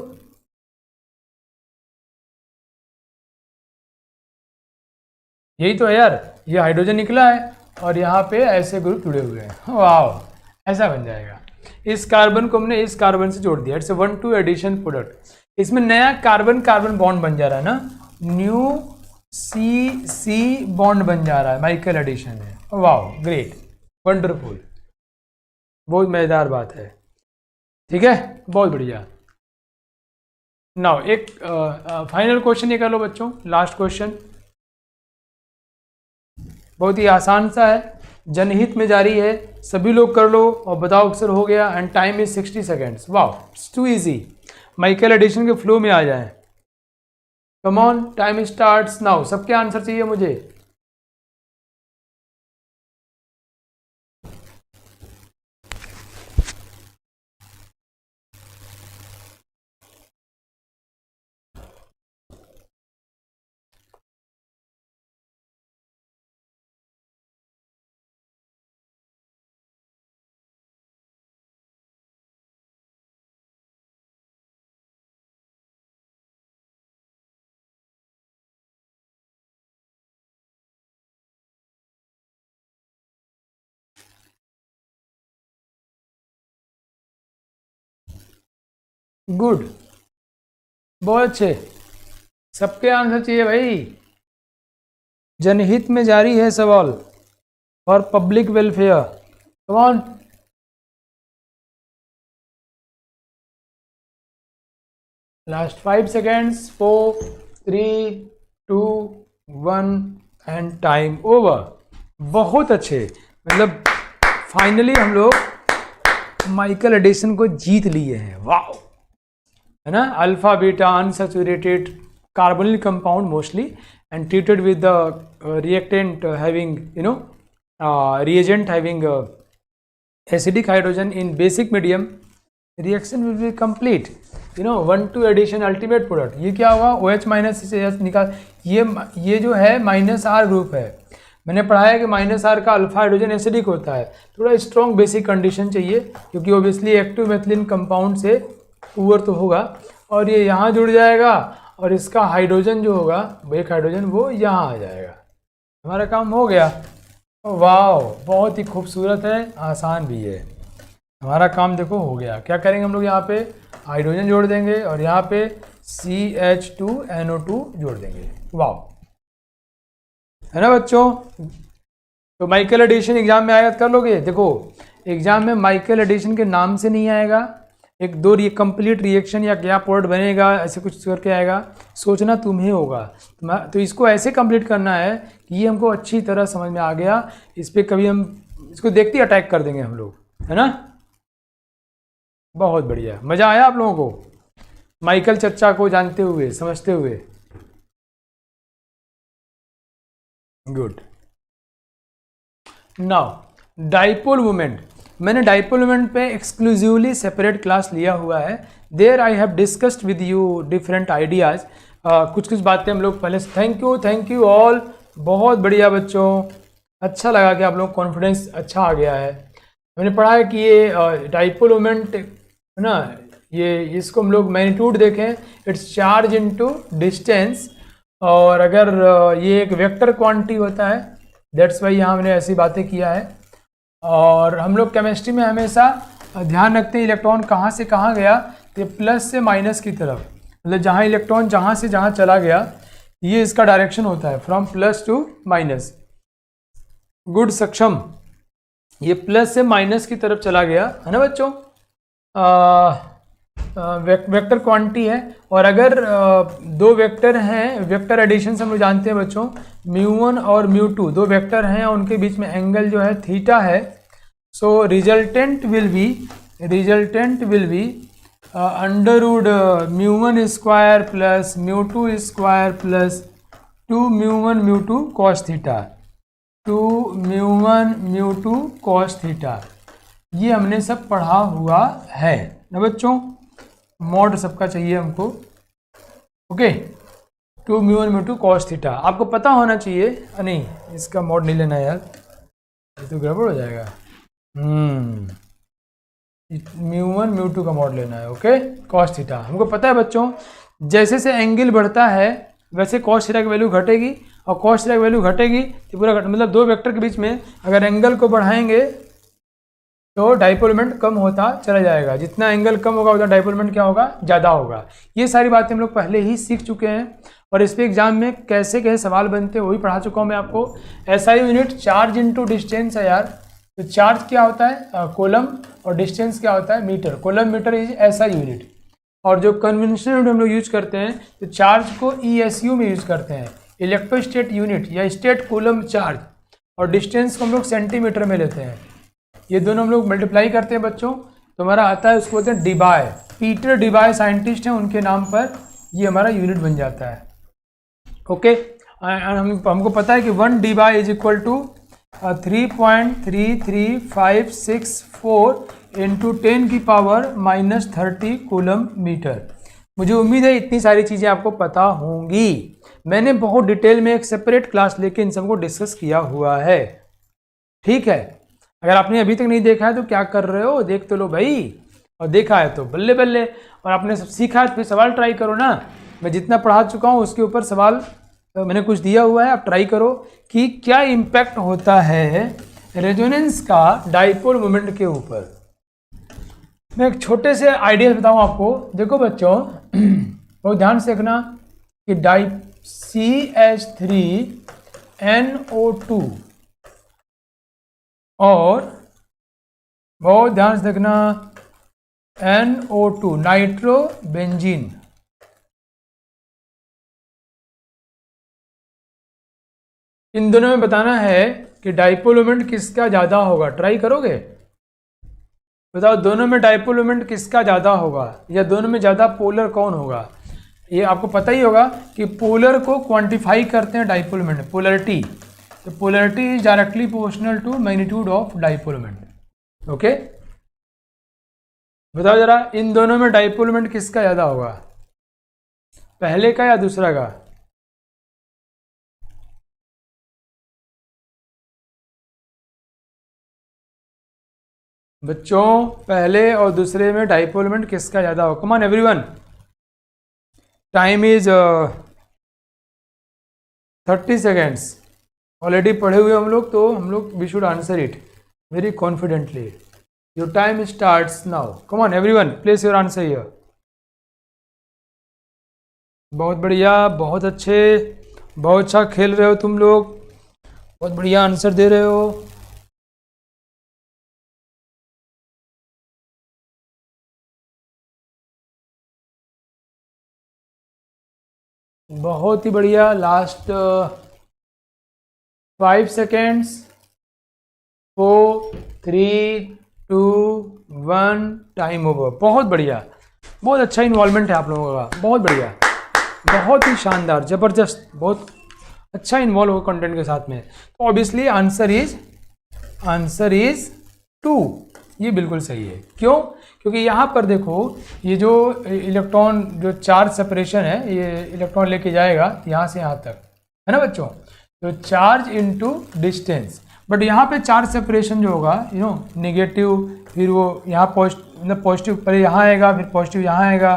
यही तो है यार, ये हाइड्रोजन निकला है और यहाँ पे ऐसे ग्रुप जुड़े हुए हैं. वाह, ऐसा बन जाएगा. इस कार्बन को हमने इस कार्बन से जोड़ दिया. It's 1,2 addition product. इसमें नया कार्बन कार्बन बॉन्ड बन जा रहा है ना, न्यू C बॉन्ड बन जा रहा है, माइकल एडिशन है. वाह, ग्रेट, वंडरफुल, बहुत मजेदार बात है. ठीक है, बहुत बढ़िया. नाउ एक फाइनल क्वेश्चन ये कर लो बच्चों, लास्ट क्वेश्चन. बहुत ही आसान सा है, जनहित में जारी है, सभी लोग कर लो और बताओ अक्सर हो गया. And time is 60 seconds. वाह, it's too easy. Michael addition के फ्लो में आ जाए. कम ऑन, टाइम स्टार्ट्स नाउ. सबके आंसर चाहिए मुझे. गुड, बहुत अच्छे. सबके आंसर चाहिए भाई. जनहित में जारी है सवाल, for public welfare. Come on. Last 5 seconds. 4 3 2 1 and time over. बहुत अच्छे. मतलब फाइनली हम लोग माइकल एडिशन को जीत लिए हैं. वाह, है ना. Alpha beta unsaturated carbonyl compound mostly and treated with the reactant having reagent having acidic hydrogen in basic medium, reaction will be complete. 1,2 addition ultimate product. ये क्या हुआ? OH माइनस से H निकाल. ये जो है -R ग्रुप है. मैंने पढ़ा है कि -R का अल्फा हाइड्रोजन एसिडिक होता है. थोड़ा स्ट्रॉन्ग बेसिक कंडीशन चाहिए, क्योंकि ओबियसली एक्टोमेथिलीन कंपाउंड से पुअर तो होगा, और ये यहाँ जुड़ जाएगा, और इसका हाइड्रोजन जो होगा, एक हाइड्रोजन वो यहाँ आ जाएगा। हमारा काम हो गया। वाह, बहुत ही खूबसूरत है, आसान भी है। हमारा काम देखो हो गया। क्या करेंगे हम लोग, यहाँ पे हाइड्रोजन जोड़ देंगे और यहाँ पे CH2NO2 जोड़ देंगे। वाह, है ना बच्चों। तो माइकल एडिशन एग्जाम में आएगा, कर लोगे। देखो एग्जाम में माइकल एडिशन के नाम से नहीं आएगा, एक दो कंप्लीट रिएक्शन या क्या प्रोडक्ट बनेगा ऐसे कुछ करके आएगा, सोचना तुम्हें होगा। तो इसको ऐसे कंप्लीट करना है कि ये हमको अच्छी तरह समझ में आ गया, इस पर कभी हम इसको देखते ही अटैक कर देंगे हम लोग, है ना। बहुत बढ़िया, मज़ा आया आप लोगों को माइकल चर्चा को जानते हुए, समझते हुए। गुड। नाउ डाइपोल मोमेंट, मैंने डाइपोल मोमेंट पे एक्सक्लूसिवली सेपरेट क्लास लिया हुआ है। There I have discussed with you different ideas. कुछ बातें हम लोग पहले। थैंक यू ऑल, बहुत बढ़िया बच्चों, अच्छा लगा कि आप लोग कॉन्फिडेंस अच्छा आ गया है। मैंने पढ़ा है कि ये डाइपोल मोमेंट है ना, ये इसको हम लोग मैग्नीट्यूड देखें, इट्स चार्ज इनटू डिस्टेंस, और अगर ये एक वेक्टर क्वांटिटी होता है, दैट्स वाई यहाँ हमने ऐसी बातें किया है। और हम लोग केमिस्ट्री में हमेशा ध्यान रखते हैं इलेक्ट्रॉन कहाँ से कहाँ गया, तो प्लस से माइनस की तरफ, मतलब जहाँ इलेक्ट्रॉन जहाँ से जहाँ चला गया, ये इसका डायरेक्शन होता है, from plus two minus. Good सक्षम, ये प्लस से माइनस की तरफ चला गया, है ना बच्चों। वेक्टर क्वांटिटी है, और अगर दो वेक्टर हैं, वेक्टर एडिशन से हम लोग जानते हैं बच्चों, μ1 और μ2 दो वेक्टर हैं, उनके बीच में एंगल जो है थीटा है। So resultant will be under root μ1 square plus μ2 square plus 2μ1 μ2 cos theta, 2μ1 μ2 cos theta. ये हमने सब पढ़ा हुआ है ना बच्चों। मॉड सबका चाहिए हमको, ओके। 2μ1 μ2 cos थीटा आपको पता होना चाहिए। नहीं, इसका मॉड नहीं लेना यार, ये तो गड़बड़ हो जाएगा। μ1 μ2 का मॉड लेना है, ओके। cos थीटा हमको पता है बच्चों, जैसे से एंगल बढ़ता है वैसे cos थीटा की वैल्यू घटेगी, और cos थीटा की वैल्यू घटेगी तो पूरा मतलब दो वेक्टर के बीच में अगर एंगल को बढ़ाएंगे तो डाइपोल मोमेंट कम होता चला जाएगा। जितना एंगल कम होगा उतना डाइपोल मोमेंट क्या होगा, ज़्यादा होगा। ये सारी बातें हम लोग पहले ही सीख चुके हैं, और इस पर एग्जाम में कैसे कैसे सवाल बनते हैं वही पढ़ा चुका हूँ मैं आपको। SI unit charge into distance है यार। तो चार्ज क्या होता है कोलम, और डिस्टेंस क्या होता है metre. Coulomb metre is SI unit, और जो कन्वेंशनल यूनिट हम लोग यूज करते हैं तो चार्ज को ESU में यूज करते हैं, इलेक्ट्रोस्टेट यूनिट या स्टेट कोलम चार्ज, और डिस्टेंस को हम लोग सेंटीमीटर में लेते हैं। ये दोनों हम लोग मल्टीप्लाई करते हैं बच्चों, तो हमारा आता है, उसको बोलते हैं डिबाय। पीटर डिबाय साइंटिस्ट हैं, उनके नाम पर ये हमारा यूनिट बन जाता है, ओके। हमको पता है कि 1 debye is equal to 3.33564 into 10 की पावर -30 कूलम मीटर। मुझे उम्मीद है इतनी सारी चीज़ें आपको पता होंगी। मैंने बहुत डिटेल में एक सेपरेट क्लास लेके इन सबको डिस्कस किया हुआ है, ठीक है। अगर आपने अभी तक नहीं देखा है तो क्या कर रहे हो, देख तो लो भाई, और देखा है तो बल्ले बल्ले, और आपने सब सीखा है तो फिर सवाल ट्राई करो ना। मैं जितना पढ़ा चुका हूँ उसके ऊपर सवाल मैंने कुछ दिया हुआ है, आप ट्राई करो कि क्या इम्पैक्ट होता है रेजोनेंस का डाइपोल मोमेंट के ऊपर। मैं एक छोटे से आइडिया बताऊँ आपको। देखो बच्चों बहुत ध्यान से देखना कि CH3NO2 और बहुत ध्यान से देखना NO2 नाइट्रोबेंजीन, इन दोनों में बताना है कि डाइपोल मोमेंट किसका ज़्यादा होगा। ट्राई करोगे, बताओ दोनों में डाइपोल मोमेंट किसका ज़्यादा होगा, या दोनों में ज़्यादा पोलर कौन होगा। ये आपको पता ही होगा कि पोलर को क्वांटिफाई करते हैं डाइपोल मोमेंट, पोलरिटी। तो polarity is directly proportional to magnitude of dipole moment, okay. बताओ जरा इन दोनों में डाइपोल मोमेंट किसका ज़्यादा होगा, पहले का या दूसरा का। बच्चों पहले और दूसरे में डाइपोल मोमेंट किसका ज़्यादा हो? Come on everyone, time is 30 seconds. Already पढ़े हुए हम लोग, तो हम लोग we should answer it very confidently. Your time starts now. Come on everyone, place your answer here. बहुत बढ़िया, बहुत अच्छे, बहुत अच्छा खेल रहे हो तुम लोग, बहुत बढ़िया आंसर दे रहे हो। बहुत ही बढ़िया। Last 5 seconds. 4 3 2 1, time over. बहुत बढ़िया, बहुत अच्छा इन्वॉल्वमेंट है आप लोगों का, बहुत बढ़िया, बहुत ही शानदार, ज़बरदस्त, बहुत अच्छा इन्वॉल्व हो कंटेंट के साथ में। तो ऑब्वियसली आंसर इज 2। ये बिल्कुल सही है। क्यों? क्योंकि यहाँ पर देखो, ये जो इलेक्ट्रॉन जो चार्ज सेपरेशन है, ये इलेक्ट्रॉन लेके जाएगा यहाँ से यहाँ तक, है ना बच्चों? तो चार्ज इनटू डिस्टेंस। बट यहाँ पे चार्ज सेपरेशन जो होगा, नेगेटिव, फिर वो यहाँ पॉजिटिव पहले यहाँ आएगा, फिर पॉजिटिव यहाँ आएगा।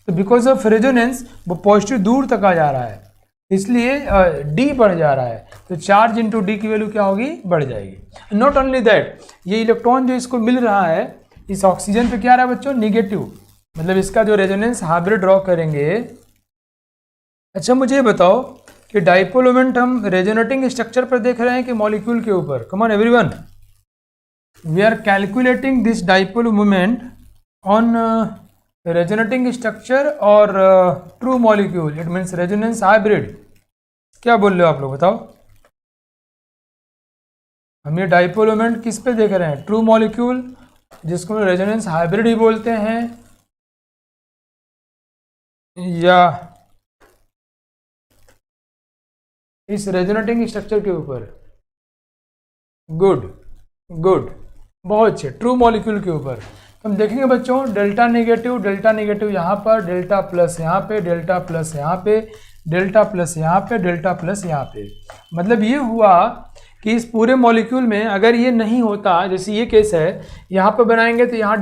तो बिकॉज ऑफ रेजोनेंस वो पॉजिटिव दूर तक आ जा रहा है, इसलिए डी बढ़ जा रहा है। तो चार्ज इंटू डी की वैल्यू क्या होगी? बढ़ जाएगी। नॉट ओनली दैट, ये इलेक्ट्रॉन जो इसको मिल रहा है इस ऑक्सीजन पे क्या आ रहा है बच्चों? निगेटिव। मतलब इसका जो रेजोनेंस हाइब्रिड ड्रॉ करेंगे। अच्छा मुझे ये बताओ कि डाइपोल मोमेंट हम रेजोनेटिंग स्ट्रक्चर पर देख रहे हैं कि मॉलिक्यूल के ऊपर? Come on everyone, we are calculating this dipole moment on resonating structure और true molecule, it means resonance hybrid. क्या बोल रहे हो आप लोग, बताओ? हम ये डाइपोल मोमेंट किस पे देख रहे हैं? ट्रू मॉलिक्यूल, जिसको रेजोनेंस हाइब्रिड ही बोलते हैं, या इस रेजोनेटिंग स्ट्रक्चर के ऊपर? गुड गुड, बहुत अच्छे, ट्रू मॉलिक्यूल के ऊपर। हम देखेंगे बच्चों, डेल्टा नेगेटिव यहाँ पर, डेल्टा प्लस यहाँ पे, डेल्टा प्लस यहाँ पे, डेल्टा प्लस यहाँ पे, डेल्टा प्लस यहाँ पे। मतलब ये हुआ कि इस पूरे मॉलिक्यूल में अगर ये नहीं होता, जैसे ये केस है, यहाँ पर बनाएंगे तो यहाँ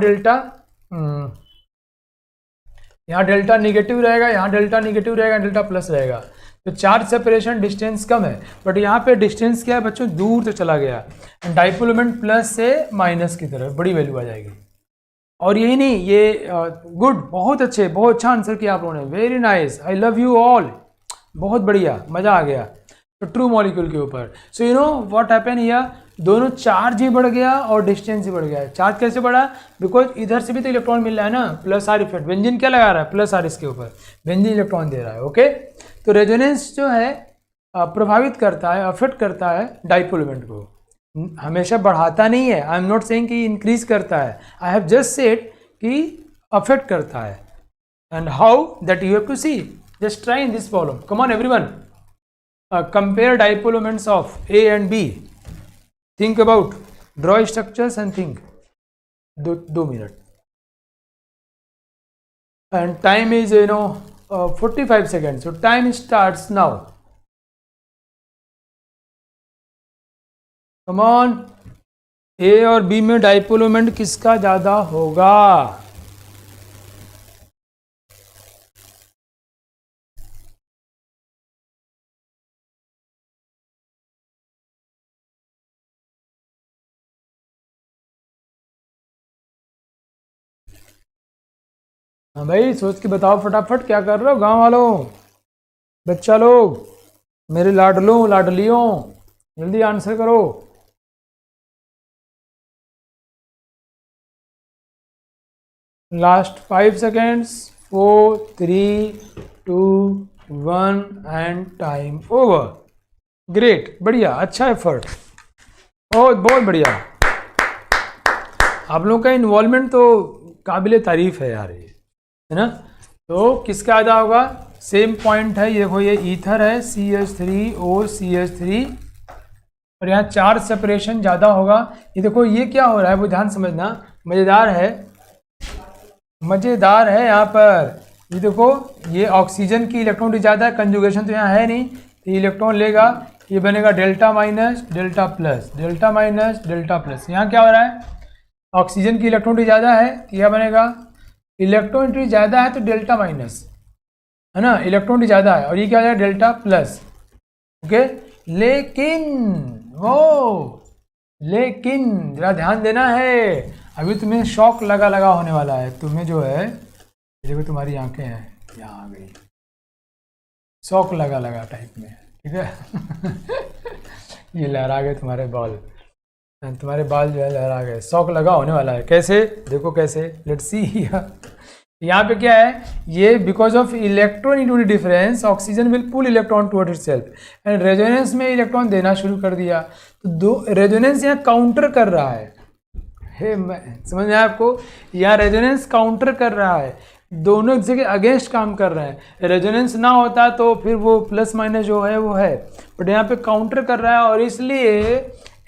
डेल्टा नेगेटिव रहेगा, यहाँ डेल्टा नेगेटिव रहेगा, डेल्टा प्लस रहेगा। तो चार्ज सेपरेशन डिस्टेंस कम है, बट यहाँ पे डिस्टेंस क्या है बच्चों? दूर तो चला गया। डाइपोल मोमेंट प्लस से माइनस की तरफ बड़ी वैल्यू आ जाएगी। और यही नहीं, ये गुड, बहुत अच्छे, बहुत अच्छा आंसर किया आप लोगों ने, very nice, I love you all, बहुत बढ़िया, मज़ा आ गया। तो ट्रू मॉलिक्यूल के ऊपर, so you know what happen here, दोनों चार्ज ही बढ़ गया और डिस्टेंस ही बढ़ गया। चार्ज कैसे बढ़ा? बिकॉज इधर से भी तो इलेक्ट्रॉन मिल रहा है ना, प्लस आर इफेक्ट। बेंजीन क्या लगा रहा है? प्लस आर इसके ऊपर, बेंजीन इलेक्ट्रॉन दे रहा है। ओके, तो रेजोनेंस जो है प्रभावित करता है, अफेक्ट करता है डाइपोल मोमेंट को, हमेशा बढ़ाता नहीं है। आई एम नॉट सेइंग कि इंक्रीज करता है, आई हैव जस्ट सेड कि अफेक्ट करता है। And how, that you have to see, just try in this problem. Come on everyone, compare dipole moments of A and B. Think about, draw structures and think. 2 minutes. And time is 45 seconds. So time starts now. Come on. A और B में dipole moment किसका ज्यादा होगा? हाँ भाई, सोच के बताओ फटाफट, क्या कर रहे हो गांव वालों, बच्चा लोग, मेरे लाडलों लाडलियों, जल्दी आंसर करो। Last 5 seconds, 4 3 2 1 and time over. Great, बढ़िया, अच्छा एफर्ट, बहुत बहुत बढ़िया। आप लोगों का इन्वॉल्वमेंट तो काबिले तारीफ है यार, ये है ना। तो किसका ज़्यादा होगा? सेम पॉइंट है, ये देखो, ये ईथर है CH3O CH3, और यहाँ चार्ज सेपरेशन ज़्यादा होगा। ये देखो ये क्या हो रहा है, वो ध्यान समझना, मज़ेदार है, मज़ेदार है। यहाँ पर ये देखो, ये ऑक्सीजन की इलेक्ट्रॉन ज़्यादा है, कंजुगेशन तो यहाँ है नहीं, तो इलेक्ट्रॉन लेगा, ये बनेगा delta minus delta plus, delta minus delta plus. यहाँ क्या हो रहा है? ऑक्सीजन की इलेक्ट्रॉनिटी ज़्यादा है, क्या बनेगा, इलेक्ट्रॉनिटी ज़्यादा है तो डेल्टा माइनस, है ना, इलेक्ट्रॉनिटी ज़्यादा है, और ये क्या हो जाएगा, डेल्टा प्लस। ओके, लेकिन जरा ध्यान देना है, अभी तुम्हें शॉक लगा होने वाला है, तुम्हें जो है, देखो तुम्हारी आंखें हैं यहाँ आ गई, शॉक लगा टाइप में, ठीक है। ये लहरा गए तुम्हारे बाल जो है लहरा गए, शॉक लगा होने वाला है। कैसे, देखो कैसे, लेट्स सी। यहाँ पे क्या है, ये because of electron difference oxygen will pull electron toward itself and resonance में इलेक्ट्रॉन देना शुरू कर दिया, तो दो रेजोनेंस यहाँ काउंटर कर रहा है, समझ में आया आपको, यहाँ रेजोनेंस काउंटर कर रहा है, दोनों एक जगह अगेंस्ट काम कर रहे हैं। रेजोनेंस ना होता तो फिर वो प्लस माइनस जो है वो है, बट यहाँ पे काउंटर कर रहा है, और इसलिए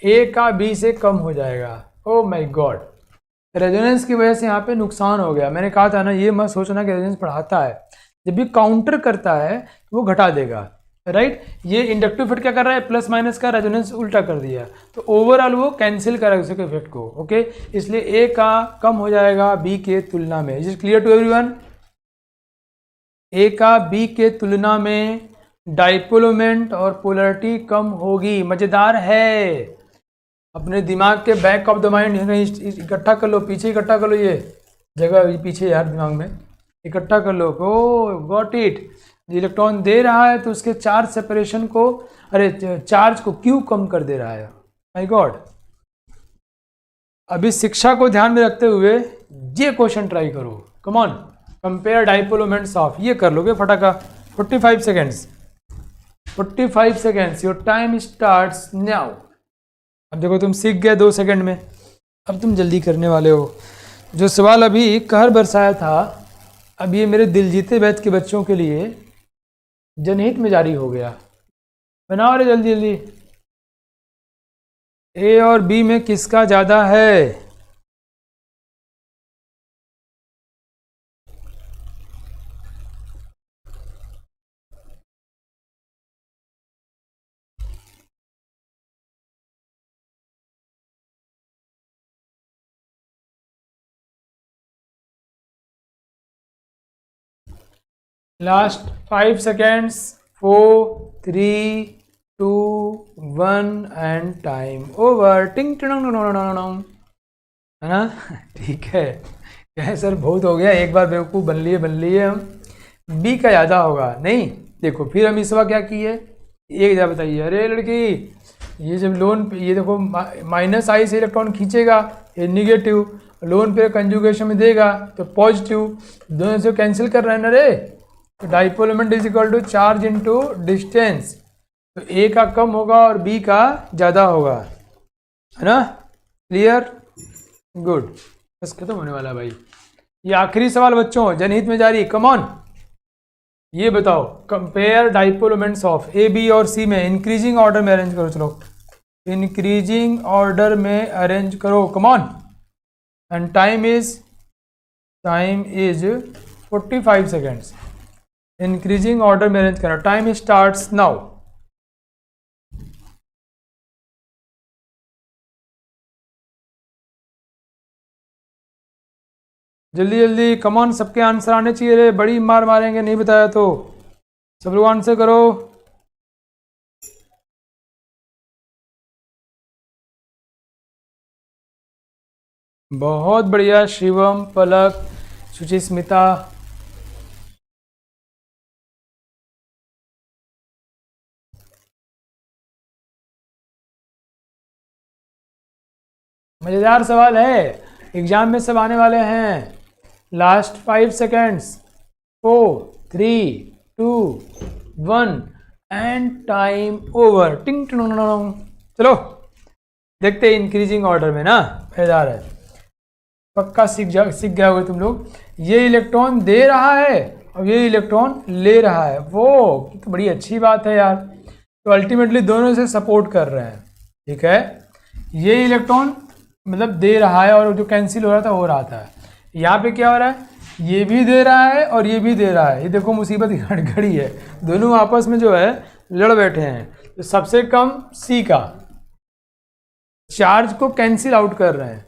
ए का बी से कम हो जाएगा। ओ माय गॉड, रेजोनेंस की वजह से यहाँ पे नुकसान हो गया। मैंने कहा था ना, ये मत सोचना कि रेजोनेंस बढ़ाता है, जब भी काउंटर करता है तो वो घटा देगा, राइट। ये इंडक्टिव इफेक्ट क्या कर रहा है, प्लस माइनस का रेजोनेंस उल्टा कर दिया, तो ओवरऑल वो कैंसिल करेगा उसके इफेक्ट को। ओके, इसलिए ए का कम हो जाएगा बी के तुलना में। Is it clear to everyone? A का बी के तुलना में डाइपोल मोमेंट और पोलैरिटी कम होगी। मजेदार है, अपने दिमाग के बैक ऑफ द माइंड इकट्ठा कर लो, पीछे इकट्ठा कर लो, ये जगह पीछे यार दिमाग में इकट्ठा कर लो। ओ गॉट इट, इलेक्ट्रॉन दे रहा है तो उसके चार्ज सेपरेशन को, अरे चार्ज को क्यों कम कर दे रहा है। माय गॉड, अभी शिक्षा को ध्यान में रखते हुए ये क्वेश्चन ट्राई करो। Come on, compare dipole moments of, ये कर लोगे फटाका। 45 seconds, 45 seconds, your time starts now. अब देखो तुम सीख गए 2 सेकंड में, अब तुम जल्दी करने वाले हो। जो सवाल अभी कहर बरसाया था, अब ये मेरे दिल जीते बैच के बच्चों के लिए जनहित में जारी हो गया। बनाओ रे जल्दी जल्दी। ए और बी में किसका ज़्यादा है? Last 5 seconds, 4, 3, 2, 1 and time over. टिंग टिंग, है ना? ठीक है, क्या सर बहुत हो गया, एक बार बेवकूफ़ बन लिए हम। बी का ज़्यादा होगा नहीं, देखो फिर हम इस बार क्या किए, एक जगह बताइए। अरे लड़की, ये जब लोन पे, ये देखो माइनस आई से इलेक्ट्रॉन खींचेगा, ये निगेटिव, लोन पे कंजुगेशन में देगा तो पॉजिटिव, दोनों से कैंसिल कर रहे हैं ना रे। तो dipole moment is equal to charge into distance, तो ए का कम होगा और बी का ज़्यादा होगा, है ना? क्लियर, गुड, बस खत्म होने वाला भाई। ये आखिरी सवाल बच्चों, जनहित में जारी। कम ऑन, ये बताओ, compare dipole moments of A, B और सी में इंक्रीजिंग ऑर्डर में अरेंज करो। चलो इंक्रीजिंग ऑर्डर में अरेंज करो, come on. And time is 45 seconds. Increasing order में अरेंज करना, टाइम स्टार्ट्स नाउ। जल्दी जल्दी, कम ऑन, सबके आंसर आने चाहिए रे, बड़ी मार मारेंगे नहीं बताया तो। सब लोग आंसर करो। बहुत बढ़िया, शिवम, पलक, सुचिस्मिता। मज़ेदार सवाल है, एग्जाम में सब आने वाले हैं। Last 5 seconds, 4, 3, 2, 1 and time over. टिंग टिंग। चलो देखते हैं इंक्रीजिंग ऑर्डर में ना, मज़ेदार है, पक्का सीख गए होगे तुम लोग। ये इलेक्ट्रॉन दे रहा है और ये इलेक्ट्रॉन ले रहा है, वो तो बड़ी अच्छी बात है यार। तो अल्टीमेटली दोनों से सपोर्ट कर रहे हैं, ठीक है। ये इलेक्ट्रॉन मतलब दे रहा है और जो कैंसिल हो रहा था। यहाँ पे क्या हो रहा है, ये भी दे रहा है और ये भी दे रहा है। ये देखो मुसीबत घड़ी है, दोनों आपस में जो है लड़ बैठे हैं। तो सबसे कम सी का चार्ज को कैंसिल आउट कर रहे हैं,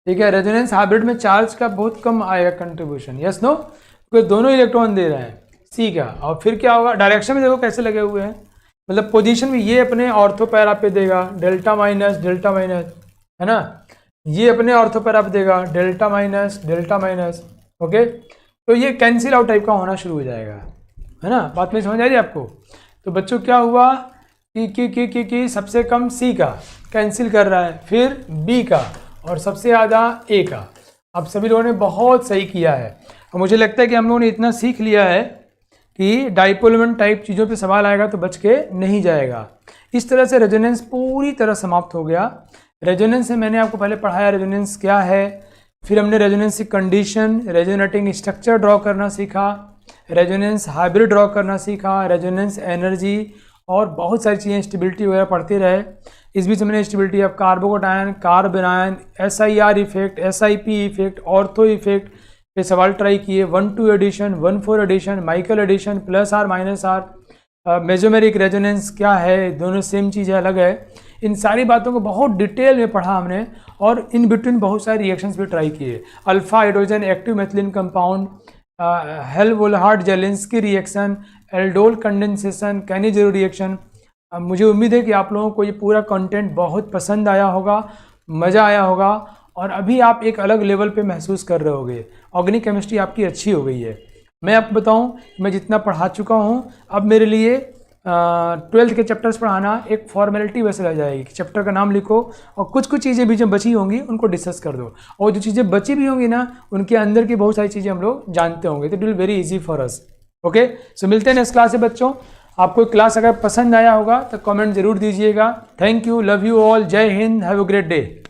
ठीक है। रेजोनेंस हाइब्रिड में चार्ज का बहुत कम आएगा कंट्रीब्यूशन, यस नो, क्योंकि दोनों इलेक्ट्रॉन दे रहे हैं सी का। और फिर क्या होगा, डायरेक्शन में देखो कैसे लगे हुए हैं, मतलब पोजीशन में ये अपने ऑर्थो पैरा पे देगा डेल्टा माइनस, है ना, ये अपने ऑर्थो पैरा पे देगा डेल्टा माइनस, ओके। तो ये कैंसिल आउट टाइप का होना शुरू हो जाएगा, है ना, बात में समझ आ रही है आपको। तो बच्चों क्या हुआ कि सबसे कम सी का कैंसिल कर रहा है, फिर बी का, और सबसे ज़्यादा ए का। आप सभी लोगों ने बहुत सही किया है, और मुझे लगता है कि हम लोगों ने इतना सीख लिया है कि डाइपोल मोमेंट टाइप चीज़ों पे सवाल आएगा तो बच के नहीं जाएगा। इस तरह से रेजोनेंस पूरी तरह समाप्त हो गया। रेजोनेंस से मैंने आपको पहले पढ़ाया रेजोनेंस क्या है, फिर हमने रेजोनेंस की कंडीशन, रेजोनेटिंग स्ट्रक्चर ड्रॉ करना सीखा, रेजोनेंस हाइब्रिड ड्रॉ करना सीखा, रेजोनेंस एनर्जी, और बहुत सारी चीज़ें, स्टेबिलिटी वगैरह पढ़ते रहे। इस बीच मैंने stability of carbocation, carbanion, SIR effect, SIP effect, ortho effect पे सवाल ट्राई किए, 1-2 addition, 1-4 addition, Michael addition, plus R minus R, mesomeric resonance क्या है, दोनों सेम चीज़ है, अलग है। इन सारी बातों को बहुत डिटेल में पढ़ा हमने, और इन बिटवीन बहुत सारे रिएक्शंस भी ट्राई किए। Alpha hydrogen active methylene compound, Hell Volhard Zelinsky reaction, aldol condensation, Cannizzaro reaction. मुझे उम्मीद है कि आप लोगों को ये पूरा कंटेंट बहुत पसंद आया होगा, मज़ा आया होगा, और अभी आप एक अलग लेवल पे महसूस कर रहे होगे। ऑर्गेनिक केमिस्ट्री आपकी अच्छी हो गई है। मैं आपको बताऊं, मैं जितना पढ़ा चुका हूं, अब मेरे लिए 12th के चैप्टर्स पढ़ाना एक फॉर्मेलिटी वैसे रह जाएगी कि चैप्टर का नाम लिखो और कुछ कुछ चीज़ें भी जो बची होंगी उनको डिस्कस कर दो, और जो चीज़ें बची भी होंगी ना, उनके अंदर की बहुत सारी चीज़ें हम लोग जानते होंगे, तो it will very easy for us. Okay, so मिलते हैं नेक्स्ट क्लास से बच्चों। आपको क्लास अगर पसंद आया होगा तो कमेंट जरूर दीजिएगा। Thank you, love you all, जय हिंद, हैव अ ग्रेट डे।